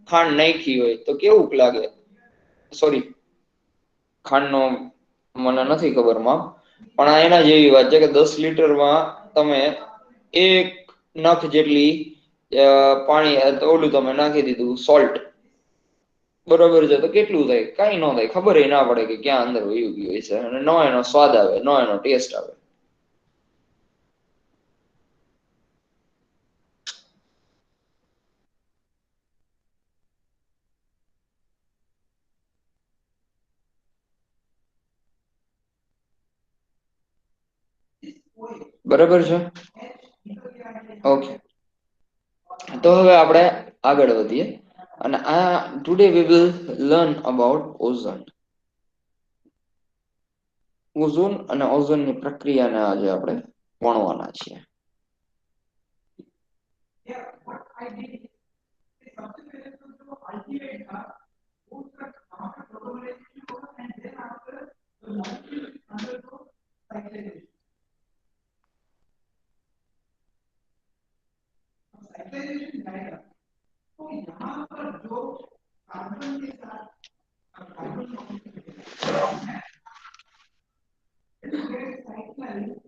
ખાંડ નાખી હોય તો કેવું લાગે? સોરી, ખાંડનો મને નથી ખબર માપ, પણ આ એના જેવી વાત છે કે 10 લીટરમાં તમે એક નખ જેટલી પાણી ઓલું તમે નાખી દીધું સોલ્ટ, બરોબર છે, તો કેટલું થાય? કઈ ન થાય, ખબર ના પડે કે ક્યાં અંદર વયું ગયું હોય છે, અને ન એનો સ્વાદ આવે, ન એનો ટેસ્ટ આવે. બરાબર છે. ઓકે, તો હવે આપણે આગળ વધીએ અને આ today we will learn about ozone. Ozone અને ઓઝોનની પ્રક્રિયાને આજે આપણે ભણવાના છીએ.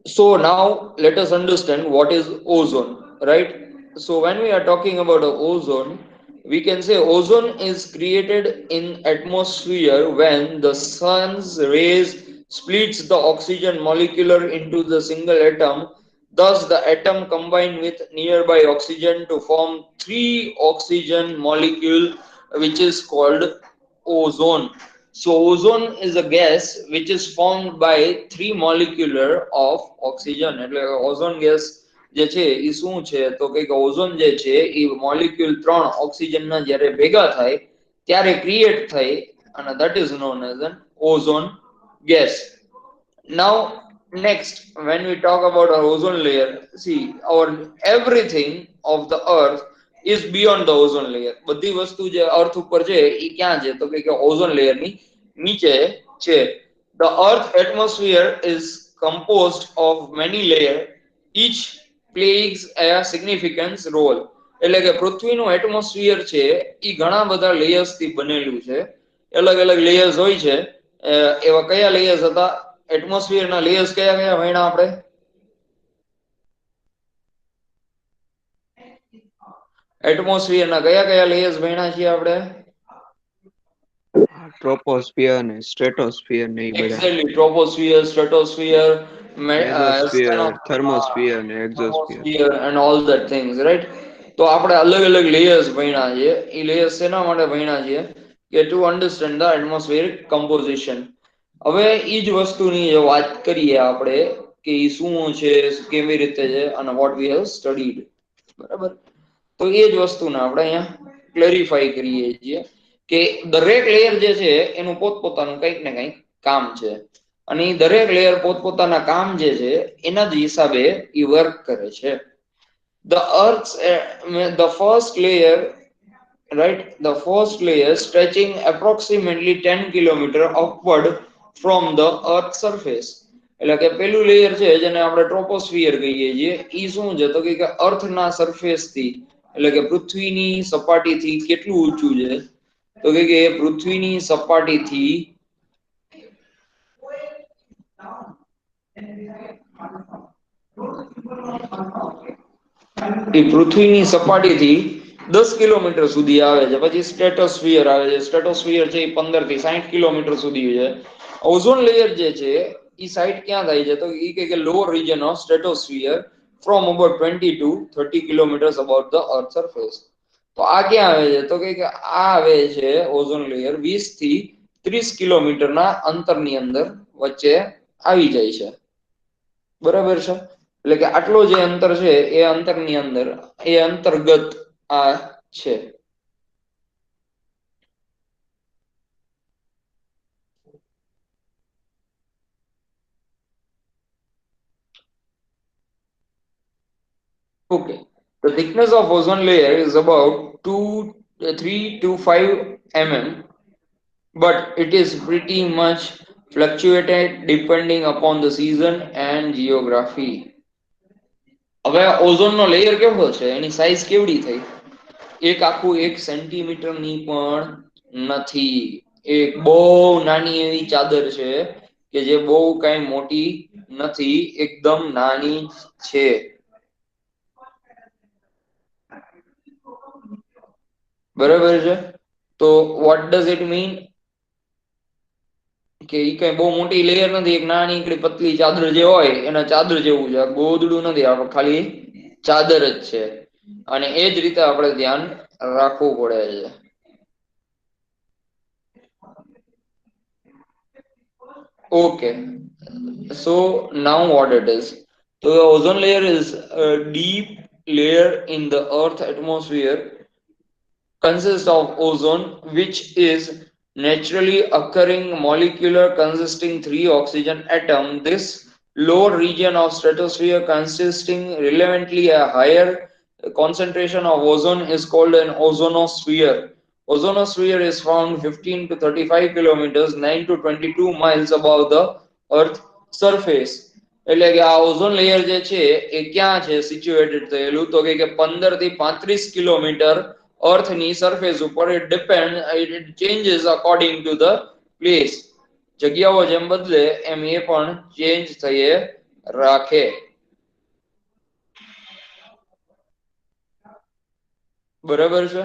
So now let us understand what is ozone, right? So when we are talking about ozone, we can say ozone is created in atmosphere when the sun's rays splits the oxygen molecule into the single atom. Thus, the atom combine with nearby oxygen to form three oxygen molecule, which is called ozone. So ozone is a gas which is formed by three molecular of oxygen. એટલે ozone gas જે છે એ શું છે તો કે ozone જે છે એ molecule 3 oxygen ના જ્યારે ભેગા થાય ત્યારે ક્રિએટ થઈ, અને that is known as an ozone gas. Now next, when we talk about our ozone layer, see, our everything of the earth is beyond the ozone layer. બધી વસ્તુ જે અર્થ ઉપર છે એ ક્યાં છે તો કે ઓઝોન લેયર ની નીચે છે. The earth atmosphere is composed of many layers, each plays a significant role. એટલે કે પૃથ્વીનું એટમોસ્ફિયર છે એ ઘણા બધા લેયર્સ થી બનેલું છે, અલગ અલગ લેયર્સ હોય છે. એવા કયા લેયર્સ હતા? એટમોસ્ફિયર ના લેયર્સ કયા કયા ભણ્યા આપણે? એટમોસ્ફિયર ના કયા કયા લેયર્સ ભણ્યા છીએ આપણે? ટ્રોપોસ્ફિયર ને સ્ટ્રેટોસ્ફિયર ને એ બધા, એક્ઝેક્ટલી, ટ્રોપોસ્ફિયર, સ્ટ્રેટોસ્ફિયર, મેસોસ્ફિયર, થર્મોસ્ફિયર ને એક્ઝોસ્ફિયર. atmosphere and all that things, right? તો આપણે અલગ અલગ લેયર્સ ભણ્યા છે. એ લેયર્સ શેના માટે ભણ્યા છે કે to understand the atmospheric composition. હવે ઈ જ વસ્તુની વાત કરીએ આપણે કે ઈ શું છે, કેવી રીતે છે, અને વોટ વી હેવ સ્ટડીડ. બરાબર, તો એ જ વસ્તુને આપણે અહીંયા ક્લેરિફાઈ કરીએ છીએ કે દરેક લેયર જે છે એનું પોતપોતાનું કંઈક ને કંઈક કામ છે, અને ઈ દરેક લેયર પોતપોતાના કામ જે છે એના જ હિસાબે ઈ વર્ક કરે છે. The earth's the first layer, right, the first layer stretching approximately 10 kilometer upward from the earth surface. એટલે કે પેલું લેયર છે જેને આપણે ટ્રોપોસ્ફિયર કહીએ છીએ, ઈ શું છે તો કે અર્થના સરફેસ થી, એટલે કે પૃથ્વીની સપાટીથી કેટલું ઊંચું છે તો કે પૃથ્વીની સપાટીથી એ પૃથ્વીની સપાટીથી 10 કિલોમીટર સુધી આવે છે. પછી સ્ટ્રેટોસ્ફિયર આવે છે. સ્ટ્રેટોસ્ફિયર છે એ 15 થી 60 કિલોમીટર સુધી છે. ઓઝોન લેયર જે છે એ સાઇટ ક્યાં થાય છે તો એ કે lower region of stratosphere from about 20 to 30 kilometers above the earth surface. તો આ ક્યાં આવે છે તો કે આ આવે છે ઓઝોન લેયર 20 થી 30 કિલોમીટરના અંતરની અંદર વચ્ચે આવી જાય છે. બરાબર છે. એટલે કે આટલો જે અંતર છે એ અંતરની અંદર એ અંતર્ગત આ છે. Okay. The thickness of ozone layer is about 3 to 5 mm, but it is pretty much fluctuated depending upon the season and geography. હવે ઓઝોન નો લેયર કેવો છે એની સાઈઝ કેવડી થઈ એક આખું 1 સેન્ટીમીટરની પણ નથી. એક બહુ નાની એવી ચાદર છે કે જે બહુ કઈ મોટી નથી એકદમ નાની છે. બરાબર છે. તો what does it mean કે ઈ કઈ બહુ મોટી લેયર નથી એક નાની એકડી પતલી ચાદર જે હોય એના ચાદર જેવું છે ગોદડું નથી આપણે ખાલી ચાદર જ છે અને એ જ રીતે આપણે ધ્યાન રાખવું પડે છે. Okay, so now what it is, so the ozone layer is a deep layer in the earth atmosphere consists of ozone which is naturally occurring molecular consisting 3 oxygen atom. This lower region of stratosphere consisting relevantly a higher concentration of ozone is called an ozonosphere. Ozonosphere is found 15 to 35 kilometers 9 to 22 miles above the earth surface. એટલે કે આ ozone layer જે છે એ ક્યાં છે situated થયેલું તો કે 15 થી 35 કિલોમીટર અર્થની સરફેસ ઉપર it depends, it changes according to the place. જગ્યાઓ જેમ બદલે એમ એ પણ ચેન્જ થયે રાખે. બરાબર છે.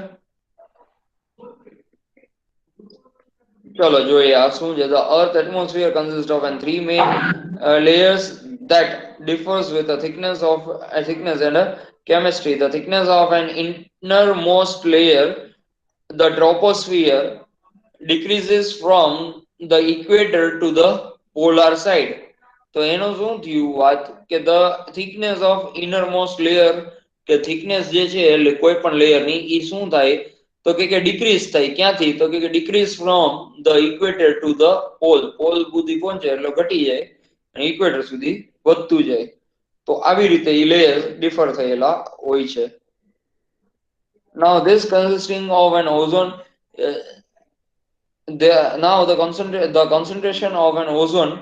ચલો જોઈએ આ શું છે. The earth atmosphere consists of three main layers that differs with the thickness and chemistry. The thickness of an innermost layer, the troposphere, decreases from the equator to the polar side. તો એનું શું થયું વાત કે the thickness of innermost layer કે thickness જે છે એટલે કોઈ પણ લેયર ની ઈ શું થાય તો કે ડિક્રીઝ થાય ક્યાંથી તો કે decrease from the equator to the pole. Pole સુધી પહોંચે એટલે ઘટી જાય અને ઇક્વેટર સુધી વધતું જાય. તો આવી રીતે ઈ લેયર ડિફર થયેલા હોય છે. Now this consisting of an ozone the concentration of an ozone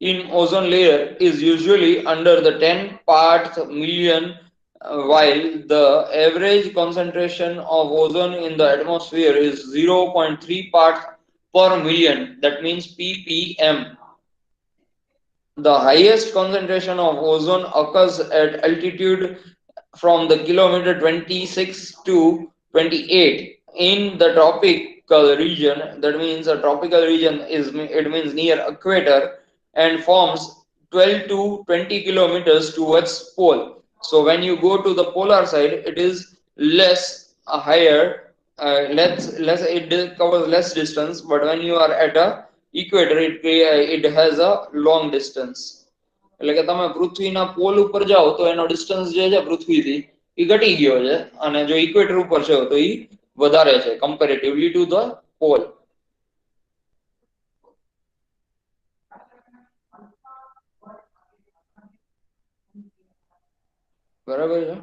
in ozone layer is usually under the 10 parts million, while the average concentration of ozone in the atmosphere is 0.3 parts per million, that means ppm. The highest concentration of ozone occurs at altitude from the kilometer 26 to 28 in the tropical region. That means a tropical region it means near equator and forms 12 to 20 kilometers towards pole. So when you go to the polar side it is less higher, less it covers less distance, but when you are at a equator it has a long distance. એટલે કે તમે પૃથ્વીના pole ઉપર જાઓ તો એનો distance જે છે પૃથ્વીથી એ ઘટી ગયો છે અને જો ઇક્વેટર ઉપર છે તો એ વધારે છે કમ્પેરેટિવલી ટુ ધ પોલ. બરાબર છે.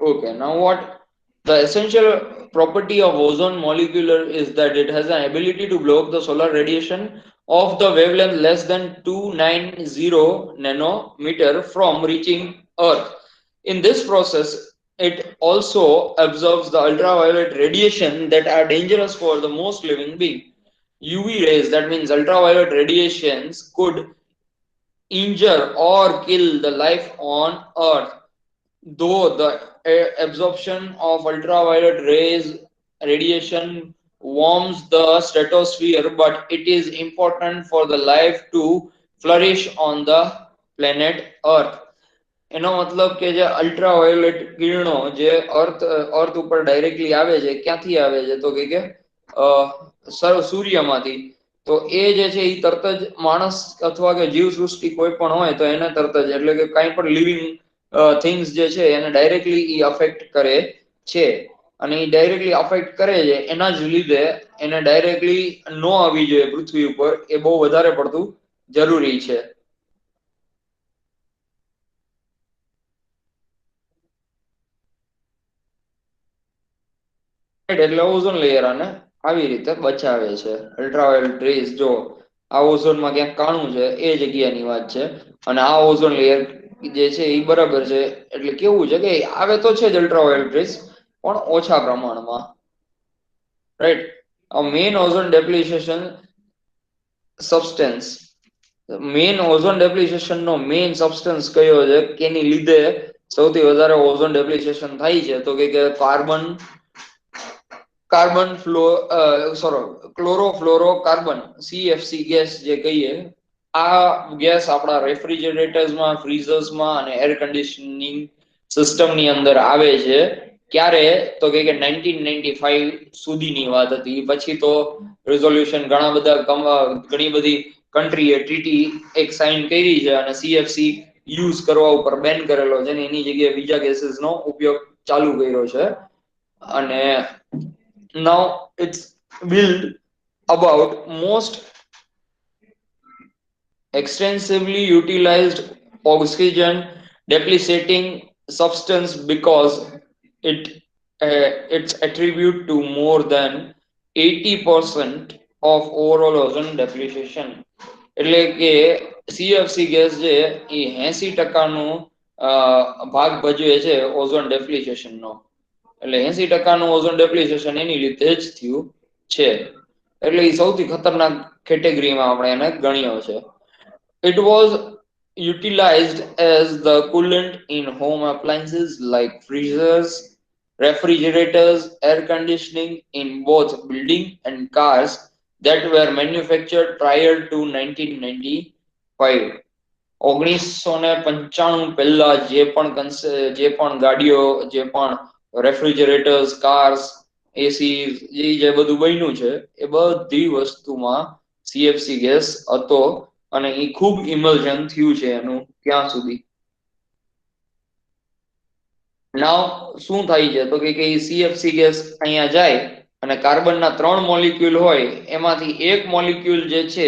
Okay, now what? The essential property of ozone molecule is that it has an ability to block the solar radiation of the wavelength less than 290 nanometer from reaching Earth. In this process, it also absorbs the ultraviolet radiation that are dangerous for the most living being. UV rays, that means ultraviolet radiations, could injure or kill the life on Earth. Though the absorption of ultraviolet rays radiation warms the stratosphere, but it is important for the life to flourish on the planet Earth. એનો મતલબ કે જે ultraviolet કિરણો જે અર્થ ઉપર directly આવે છે, ક્યાંથી આવે છે તો કે સૂર્યમાંથી. તો એ જે છે એ તરત જ માણસ અથવા કે જીવ સૃષ્ટિ કોઈ પણ હોય તો એને તરત જ, એટલે કે કાંઈ પણ લિવિંગ થિંગ્સ જે છે એને ડાયરેક્ટલી ઈ અફેક્ટ કરે છે. અને એ ડાયરેક્ટલી અફેક્ટ કરે છે એના જ લીધે એને ડાયરેક્ટલી ન આવી જોઈએ પૃથ્વી ઉપર, એ બહુ વધારે પડતું જરૂરી છે. એટલે ઓઝોન લેયર આને આવી રીતે બચાવે છે. અલ્ટ્રાવાયોલેટ રેઝ, જો આ ઓઝોનમાં ક્યાંક કાણું છે એ જગ્યાની વાત છે, અને આ ઓઝોન લેયર જે છે એ બરાબર છે. એટલે કેવું છે કે આવે તો છે જ અલ્ટ્રાવાયોલેટ રેઝ, પણ ઓછા પ્રમાણમાં, right. Main ozone depletion substance, main ozone depletion નો મેઇન સબસ્ટન્સ કયો છે કે એની લીધે સૌથી વધારે ઓઝોન ડેપ્લિશેશન થાય છે તો કે ક્લોરોફ્લોરોકાર્બન, CFC ગેસ જે કહીએ. આ ગેસ આપણા રેફ્રિજરેટર્સમાં, ફ્રીઝર્સમાં અને એર કન્ડિશનિંગ સિસ્ટમની અંદર આવે છે. ક્યારે તો કે 1995 સુધીની વાત હતી. પછી તો રિઝોલ્યુશન ઘણી બધી કન્ટ્રીએ ટ્રીટી એક સાઇન કરી છે અને CFC યુઝ કરવા ઉપર બેન કરેલો છે, ને એની જગ્યાએ બીજા ગેસીસનો ઉપયોગ ચાલુ કર્યો છે. અને now it's built about most extensively utilized oxygen depleting substance because its attribute to more than 80% of overall ozone depletion. એટલે કે CFC ગેસ છે એ 80% ભાગ ભજવે છે ઓઝોન ડેપ્લિશેશન નો. એટલે 80% ઓઝોન ડેપ્લિશેશન એની લીધે જ થયું છે. એટલે એ સૌથી ખતરનાક કેટેગરીમાં આપણે એને ગણ્યો છે. It was utilized as the coolant in home appliances like freezers, refrigerators, air conditioning in both building and cars that were manufactured prior to 1995. 1995 પહેલા જે પણ ગાડીઓ, જે પણ રેફ્રિજરેટર્સ, કાર્સ, એસી, જે બધું બન્યું છે એ બધી વસ્તુમાં CFC ગેસ હતો અને એ ખૂબ ઇમલ્જન થયું છે એનું ત્યાં સુધી. નાવ શું થાય છે તો કે CFC ગેસ અહીંયા જાય અને કાર્બનના 3 મોલિક્યુલ હોય, એમાંથી એક મોલિક્યુલ જે છે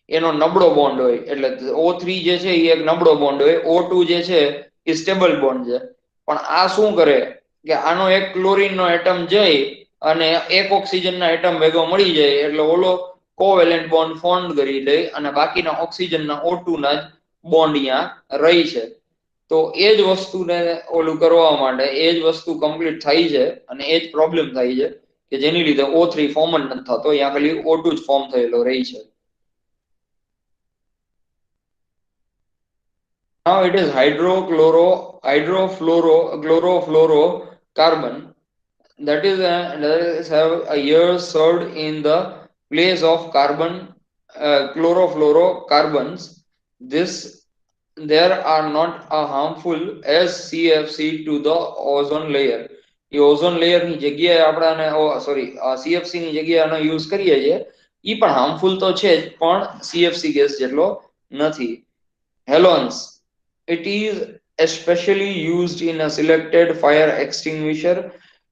એનો નબળો બોન્ડ હોય. એટલે O3 જે છે એ એક નબળો બોન્ડ હોય, O2 જે છે એ સ્ટેબલ બોન્ડ છે. પણ આ શું કરે કે આનો એક ક્લોરીનનો એટમ જઈ અને એક ઓક્સિજનના એટમ ભેગો મળી જાય, એટલે ઓલો કોવેલેન્ટ બોન્ડ ફોર્મ કરી દે અને બાકીના ઓક્સિજનના O2 ના જ બોન્ડ અહીંયા રહી છે. તો એ જ વસ્તુને ઓલું કરવા માટે એ જ વસ્તુ કમ્પ્લીટ થાય છે અને એ જ પ્રોબ્લેમ થાય છે કે જેની લીધે O3 ફોર્મ જ નથી થતો, અહીંયા ખાલી O2 જ ફોર્મ થયેલો રહી છે. Now it is hydrofluorocarbon, that is have a year served in the place of carbon chlorofluorocarbons. There are not harmful as CFC to the ozone layer. A ozone layer ની જગ્યાએ આપણે CFC ની જગ્યાએ આનો use કરીએ છીએ, એ પણ harmful તો છે જ, પણ CFC ગેસ જેટલો નથી. Halons, it is especially used in a selected fire extinguisher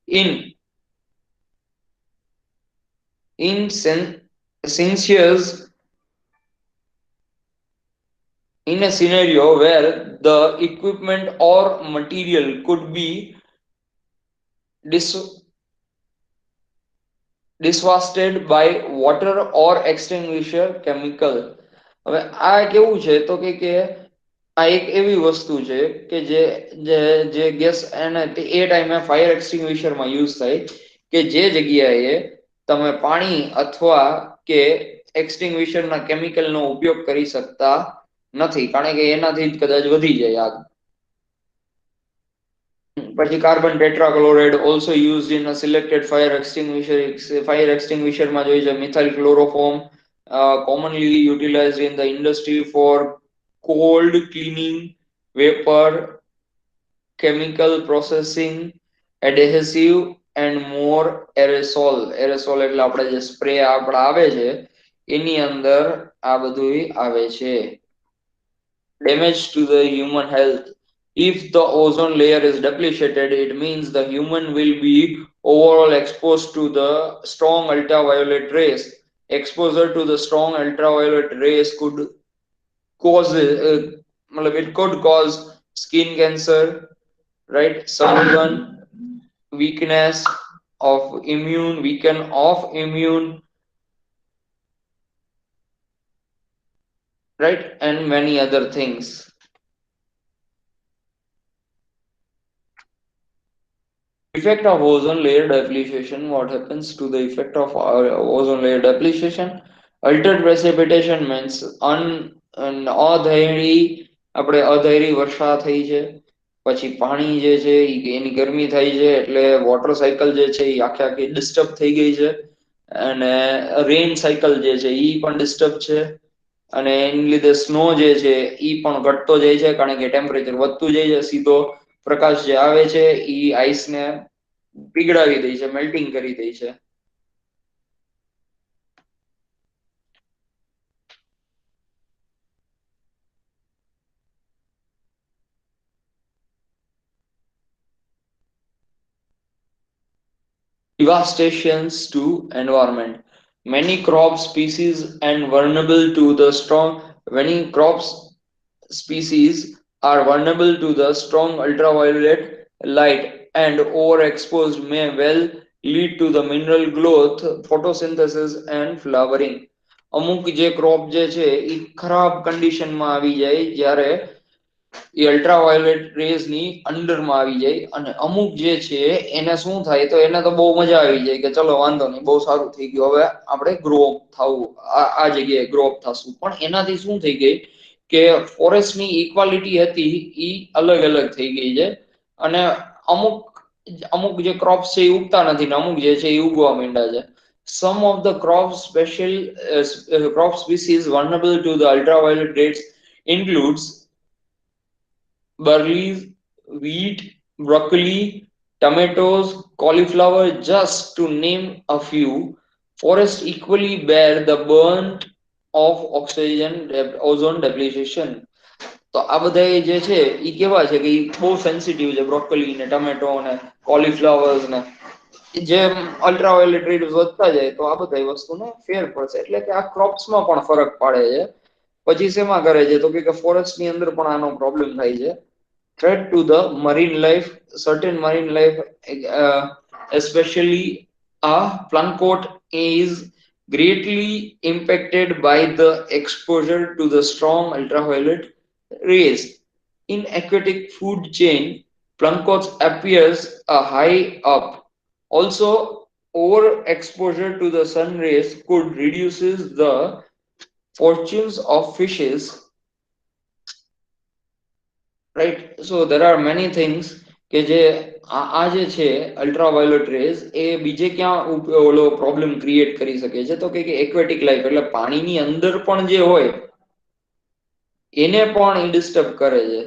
in scenarios in a scenario where the equipment or material could be disgusted by water or extinguisher chemical. હવે આ કેવું છે તો કે આ એક એવી વસ્તુ છે કે જે જે જે ગેસ એને એ ટાઈમે ફાયર એક્સટિંગ્વિશર માં યુઝ થાય કે જે જગ્યાએ તમે પાણી અથવા કે એક્સટિંગ્વિશર ના કેમિકલ નો ઉપયોગ કરી શકતા નથી, કારણ કે એનાથી જ કદાચ વધી જાય આગ. પછી carbon tetrachloride also used in a selected fire extinguisher માં જોઈ છે methyl chloroform commonly utilized in the industry for cold cleaning, vapor, chemical processing, adhesive and more aerosol. Aerosol એટલે આપણે જે સ્પ્રે આપણે આવે છે એની અંદર આ બધું આવે છે. Damage to the human health. If the ozone layer is depleted, it means the human will be overall exposed to the strong ultraviolet rays. Exposure to the strong ultraviolet rays could cause it could cause skin cancer, right? Sunburn, weakness of immune, right? And many other things. Effect of ozone layer depletion. What happens to the effect of ozone layer depletion? Altered precipitation means આપણે અધૈર્ય વર્ષા થઈ છે, પછી પાણી જે છે એની ગરમી થઈ છે એટલે વોટર સાયકલ જે છે એ આખી ડિસ્ટર્બ થઈ ગઈ છે, અને રેન સાયકલ જે છે એ પણ ડિસ્ટર્બ છે, અને એની લીધે સ્નો જે છે એ પણ ઘટતો જાય છે કારણ કે ટેમ્પરેચર વધતું જાય છે. સીધો પ્રકાશ જે આવે છે એ આઈસ ને પીગળાવી દે છે, મેલ્ટિંગ કરી દે છે. Devastations to environment. Many crop species and vulnerable to the strong many crops species are vulnerable to the strong ultraviolet light, and overexposed may well lead to the mineral growth, photosynthesis and flowering. અમુક જે crop જે છે એ ખરાબ કન્ડિશનમાં આવી જાય જ્યારે એ ultraviolet rays ની અંડરમાં આવી જાય, અને અમુક જે છે એને શું થાય તો એને તો બહુ મજા આવી જાય કે ચલો વાંધો નહીં, બહુ સારું થઈ ગયું, હવે આપણે ગ્રો અપ થવું, આ જગ્યાએ ગ્રો અપ થશું. પણ એનાથી શું થઈ ગઈ કે ફોરેસ્ટની ઇક્વાલિટી હતી એ અલગ અલગ થઈ ગઈ છે, અને અમુક અમુક જે ક્રોપ્સ છે એ ઉગતા નથી ને અમુક જે છે એ ઉગવા માંડ્યા છે. Some of the crop species vulnerable to the ultraviolet rays includes barley, wheat, broccoli, tomatoes, cauliflower, just to name a few. Forests equally bear the burnt of ozone depletion. તો આ બધા જે છે એ કેવા છે કે બહુ સેન્સિટિવ છે, બ્રોકોલી ને ટમેટો ને કોલીફ્લાવર્સ ને જે અલ્ટ્રાવાયોલેટ રેઝ વધતા જાય તો આ બધા વસ્તુનો ફેર પડશે, એટલે કે આ ક્રોપ્સમાં પણ ફરક પાડે છે. પછી શેમાં કરે છે તો કે ફોરેસ્ટની અંદર પણ આનો પ્રોબ્લેમ થાય છે. Threat to the marine life. Certain marine life, especially plankton, is greatly impacted by the exposure to the strong ultraviolet rays. In aquatic food chain, plankton appears high up. Also, overexposure to the sun rays could reduces the fortunes of fishes, right? So there are many things કે જે આ જે છે ultraviolet rays એ બીજે ક્યાં ઓલો problem create કરી શકે છે તો કે એક્વેટિક લાઈફ એટલે પાણીની અંદર પણ જે હોય એને પણ એ ડિસ્ટર્બ કરે છે.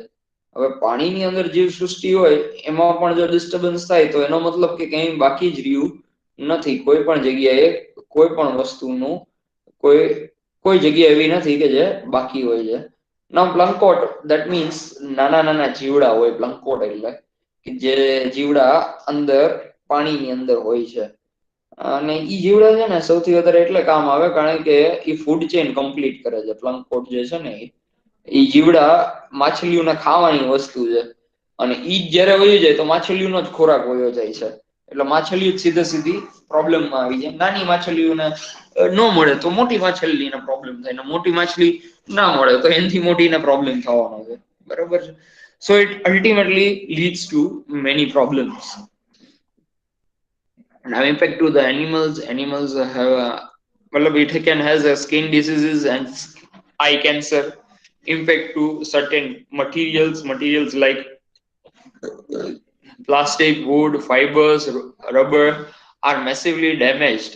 હવે પાણીની અંદર જીવ સૃષ્ટિ હોય એમાં પણ જો ડિસ્ટર્બન્સ થાય તો એનો મતલબ કે કંઈ બાકી જ રહ્યું નથી, કોઈ પણ જગ્યાએ કોઈ પણ વસ્તુનું કોઈ જગ્યા એવી નથી કે જે બાકી હોય છે. Now plankton, that means નાના જીવડા હોય plankton એટલે કે જે જીવડા અંદર પાણીની અંદર હોય છે, અને ઈ જીવડા છે ને સૌથી વધારે એટલે કામ આવે કારણ કે ઈ ફૂડ ચેન કમ્પ્લીટ કરે છે. પ્લંકોટ જે છે ને ઈ જીવડા માછલીઓને ખાવાની વસ્તુ છે, અને ઈ જ જ્યારે વયું જાય તો માછલીઓનો જ ખોરાક વયો જાય છે, એટલે માછલીઓ જ સીધી પ્રોબ્લેમમાં આવી જાય. નાની માછલીઓને ન મળે તો મોટી માછલીને પ્રોબ્લેમ થાય, ને મોટી માછલી ના મળે તો એનાથી મોટીને પ્રોબ્લેમ થવાનો છે. બરાબર છે. So it ultimately leads to many problems. Now impact to the animals have matlab it can has a skin diseases and eye cancer. Impact to certain materials like plastic, wood, fibers, rubber are massively damaged.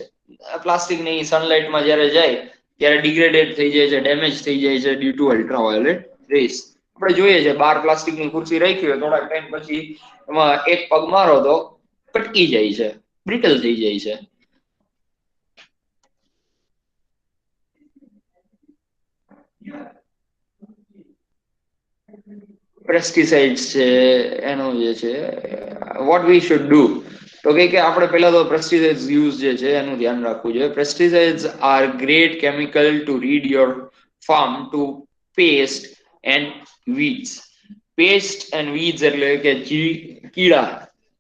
Plastic ની sunlight માં જ્યારે જાય ત્યારે degraded થઈ જાય છે, damage થઈ જાય છે ડ્યુ ટુ અલ્ટ્રાવાયોલેટ રેસ. આપણે જોઈએ છે બાર પ્લાસ્ટિક ની ખુરશી રાખી હોય થોડાક ટાઈમ પછી એમાં એક પગ મારો તો પટકી જાય છે, બ્રિટલ થઈ જાય છે. પેસ્ટિસાઇડ્સ છે એનો જે છે વોટ વી શુડ ડુ તો કે આપણે પહેલા તો પેસ્ટિસાઇડ્સ યુઝ જે છે એનું ધ્યાન રાખવું જોઈએ. Pesticides are great chemical to rid your farm to pest and weeds. Pest and weeds એટલે કે કીડા,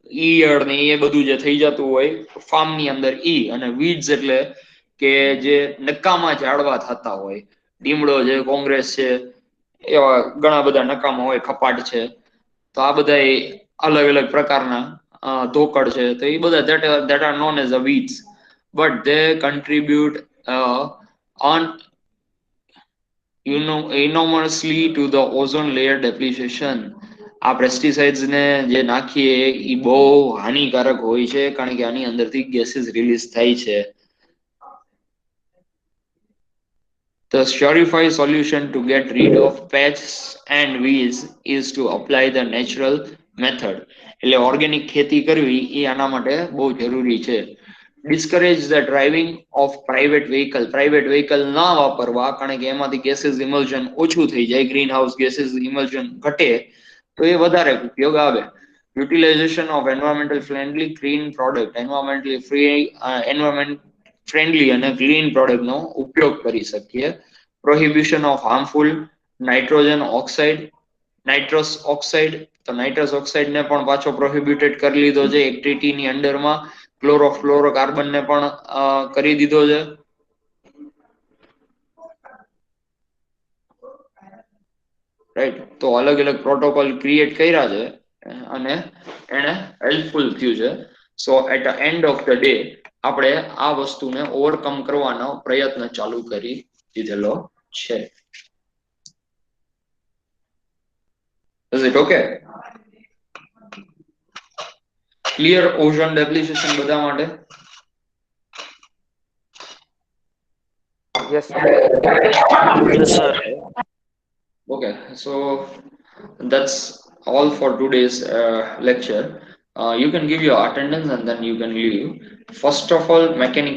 ઈયળ ને એ બધું જે થઈ જતું હોય ફાર્મ ની અંદર ઈ, અને વીડ્સ એટલે કે જે નકામા ઝાડવા થતા હોય, લીમડો છે, કોંગ્રેસ છે, એવા ઘણા બધા નકામા હોય, કપાટ છે, તો આ બધા અલગ અલગ પ્રકારના ધોકડ છે, તો એ બધા that are known as the weeds, but they contribute on enormously to the ozone layer depletion. આ પેસ્ટિસાઇડ્સ ને જે નાખીએ એ બહુ હાનિકારક હોય છે કારણ કે આની અંદરથી ગેસીસ રિલીઝ થાય છે. The surefire solution to get rid of pests and weeds is to apply the natural method. એટલે ઓર્ગેનિક ખેતી કરવી એ આના માટે બહુ જરૂરી છે. Discourage the driving of private vehicle ના વાપરવા કારણ કે એમાંથી ગેસીસ ઇમલ્શન ઓછું થઈ જાય, ગ્રીન હાઉસ ગેસીસ ઇમલ્શન ઘટે તો એ વધારે ઉપયોગ આવે. Utilization of environmental friendly clean product, environment friendly અને ક્લીન પ્રોડક્ટ નો ઉપયોગ કરી શકીએ. Prohibition of harmful nitrous oxide, તો નાઇટ્રસ ઓક્સાઇડ ને પણ પાછો પ્રોહિબિટેડ કરી લીધો છે એક ટ્રીટી ની અંડરમાં. ક્લોરોફ્લોરોકાર્બન ને પણ કરી દીધો છે. રાઈટ, તો અલગ અલગ પ્રોટોકોલ ક્રિએટ કર્યા છે અને એને હેલ્પફુલ થયું છે. So at the end of the day આપણે આ વસ્તુને ઓવરકમ કરવાનો પ્રયત્ન ચાલુ કરી દીધેલો છે. Is it okay? Clear ocean depletion બધા માટે? Yes. Yes, sir. Okay, so that's all for today's lecture. You can give your attendance and then you can leave. First of all, mechanical